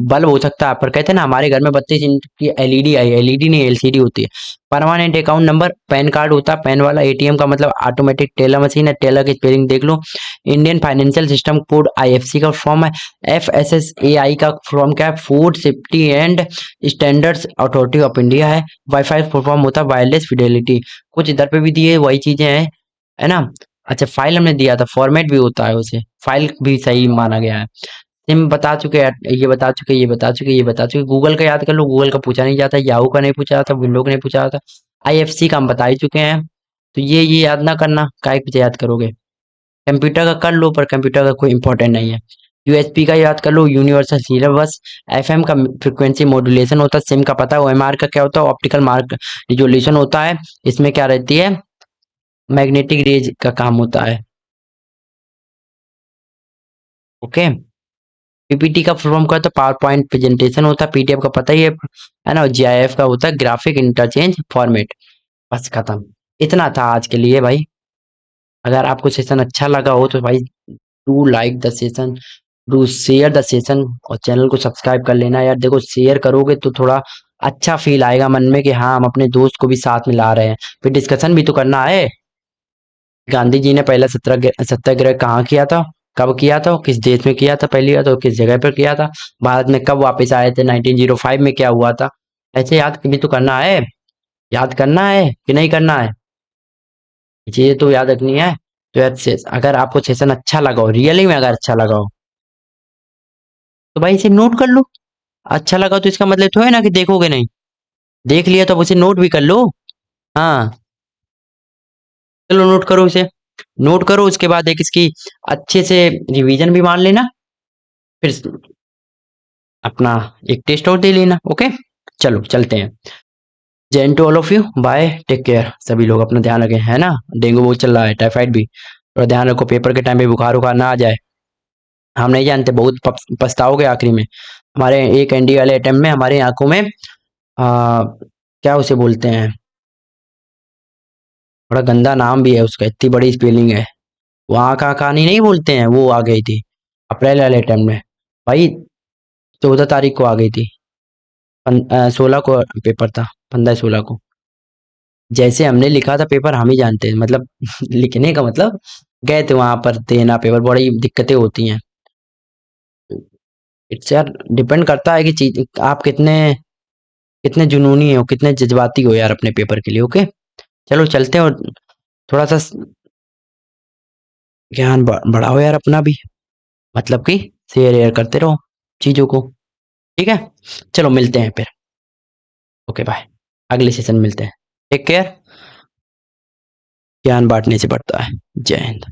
बल्ब हो सकता है, पर कहते हैं ना हमारे घर में 32 इंच की एलईडी आई, एलईडी नहीं एलसीडी होती है। Permanent account number PAN card होता है, पैन वाला। एटीएम का मतलब ऑटोमेटिक टेलर मशीन है, टेलर की स्पेलिंग देख लो। Indian financial system code IFC का फॉर्म है। एफएसएसएआई का फॉर्म क्या है? Food safety and standards authority of India है। वाईफाई फॉर्म होता है वायरलेस फिडेलिटी। कुछ इधर पे भी दिए वही चीजें हैं, है ना। अच्छा फाइल हमने दिया था, फॉर्मेट भी होता है उसे, फाइल भी सही माना गया है। सिम बता चुके हैं, ये बता चुके, ये बता चुके, ये बता चुके। गूगल का याद कर लो, गूगल का पूछा नहीं जाता, याहू का नहीं पूछा जाता, विंडो का नहीं पूछा जाता। आईएफसी का हम बता ही चुके हैं, तो ये याद ना करना, काय पीछे याद करोगे। कंप्यूटर का कर लो, पर कंप्यूटर का कोई इंपॉर्टेंट नहीं है। यूएसपी का याद कर लो, यूनिवर्सल सीरियल बस। एफएम का फ्रिक्वेंसी मॉड्यूलेशन होता है, सिम का पता है। ओएमआर का क्या होता है, ऑप्टिकल मार्क रिजोल्यूशन होता है। इसमें क्या रहती है, मैग्नेटिक रेज का काम होता है। ओके। पीपीटी का फुल फॉर्म का तो पावर पॉइंट प्रेजेंटेशन होता है। पीडीएफ का पता ही है ना। जीआईएफ का होता है ग्राफिक इंटरचेंज फॉर्मेट। बस खत्म। इतना था आज के लिए भाई। अगर आपको सेशन अच्छा लगा हो तो भाई do like the session, do share the session, और चैनल को सब्सक्राइब कर लेना यार। देखो शेयर करोगे तो थोड़ा अच्छा फील आएगा मन में कि हाँ हम अपने दोस्त को भी साथ में ला रहे हैं। फिर डिस्कशन भी तो करना है। गांधी जी ने पहला सत्याग्रह कहाँ किया था, कब किया था, किस देश में किया था पहली बार, तो किस जगह पर किया था, भारत में कब वापस आए थे, 1905 में क्या हुआ था। ऐसे याद भी तो करना है। याद करना है कि नहीं करना है, ये तो याद रखनी है। तो यार अगर आपको सेशन अच्छा लगा हो, रियली में अगर अच्छा लगा हो, तो भाई इसे नोट कर लो। अच्छा लगा तो इसका मतलब तो है ना कि देखोगे नहीं। देख लिया तो अब उसे नोट भी कर लो। हाँ, चलो नोट करो इसे। नोट करो, उसके बाद एक इसकी अच्छे से रिवीजन भी मान लेना। फिर अपना एक टेस्ट और दे लेना। ओके, चलो चलते हैं। जय to all of you, bye, take care. सभी लोग अपना ध्यान रखें, है ना। डेंगू बहुत चल रहा है, टाइफाइड भी, और ध्यान रखो पेपर के टाइम पे बुखार उखार ना आ जाए। हम नहीं जानते, बहुत पछताओगे आखिरी में। हमारे एक एनडी वाले अटेम्प्ट में हमारी आंखों में क्या उसे बोलते हैं, बड़ा गंदा नाम भी है उसका, इतनी बड़ी स्पेलिंग है। वहाँ का कहानी नहीं बोलते हैं, वो आ गई थी अप्रैल वाले अटेम्प्ट में भाई। 14 तारीख को आ गई थी। 16 को पेपर था, 15-16 को। जैसे हमने लिखा था पेपर हम ही जानते हैं, मतलब लिखने का मतलब गए थे वहां पर देना पेपर, बड़ी दिक्कतें होती हैं। इट्स यार डिपेंड करता है कि चीज आप कितने कितने जुनूनी हो, कितने जज्बाती हो यार अपने पेपर के लिए। ओके, चलो चलते हैं। और थोड़ा सा ज्ञान बढ़ाओ यार अपना भी, मतलब कि शेयर एयर करते रहो चीजों को। ठीक है, चलो मिलते हैं फिर। ओके बाय, अगले सेशन मिलते हैं। Take care. ज्ञान बांटने से बढ़ता है। जय हिंद।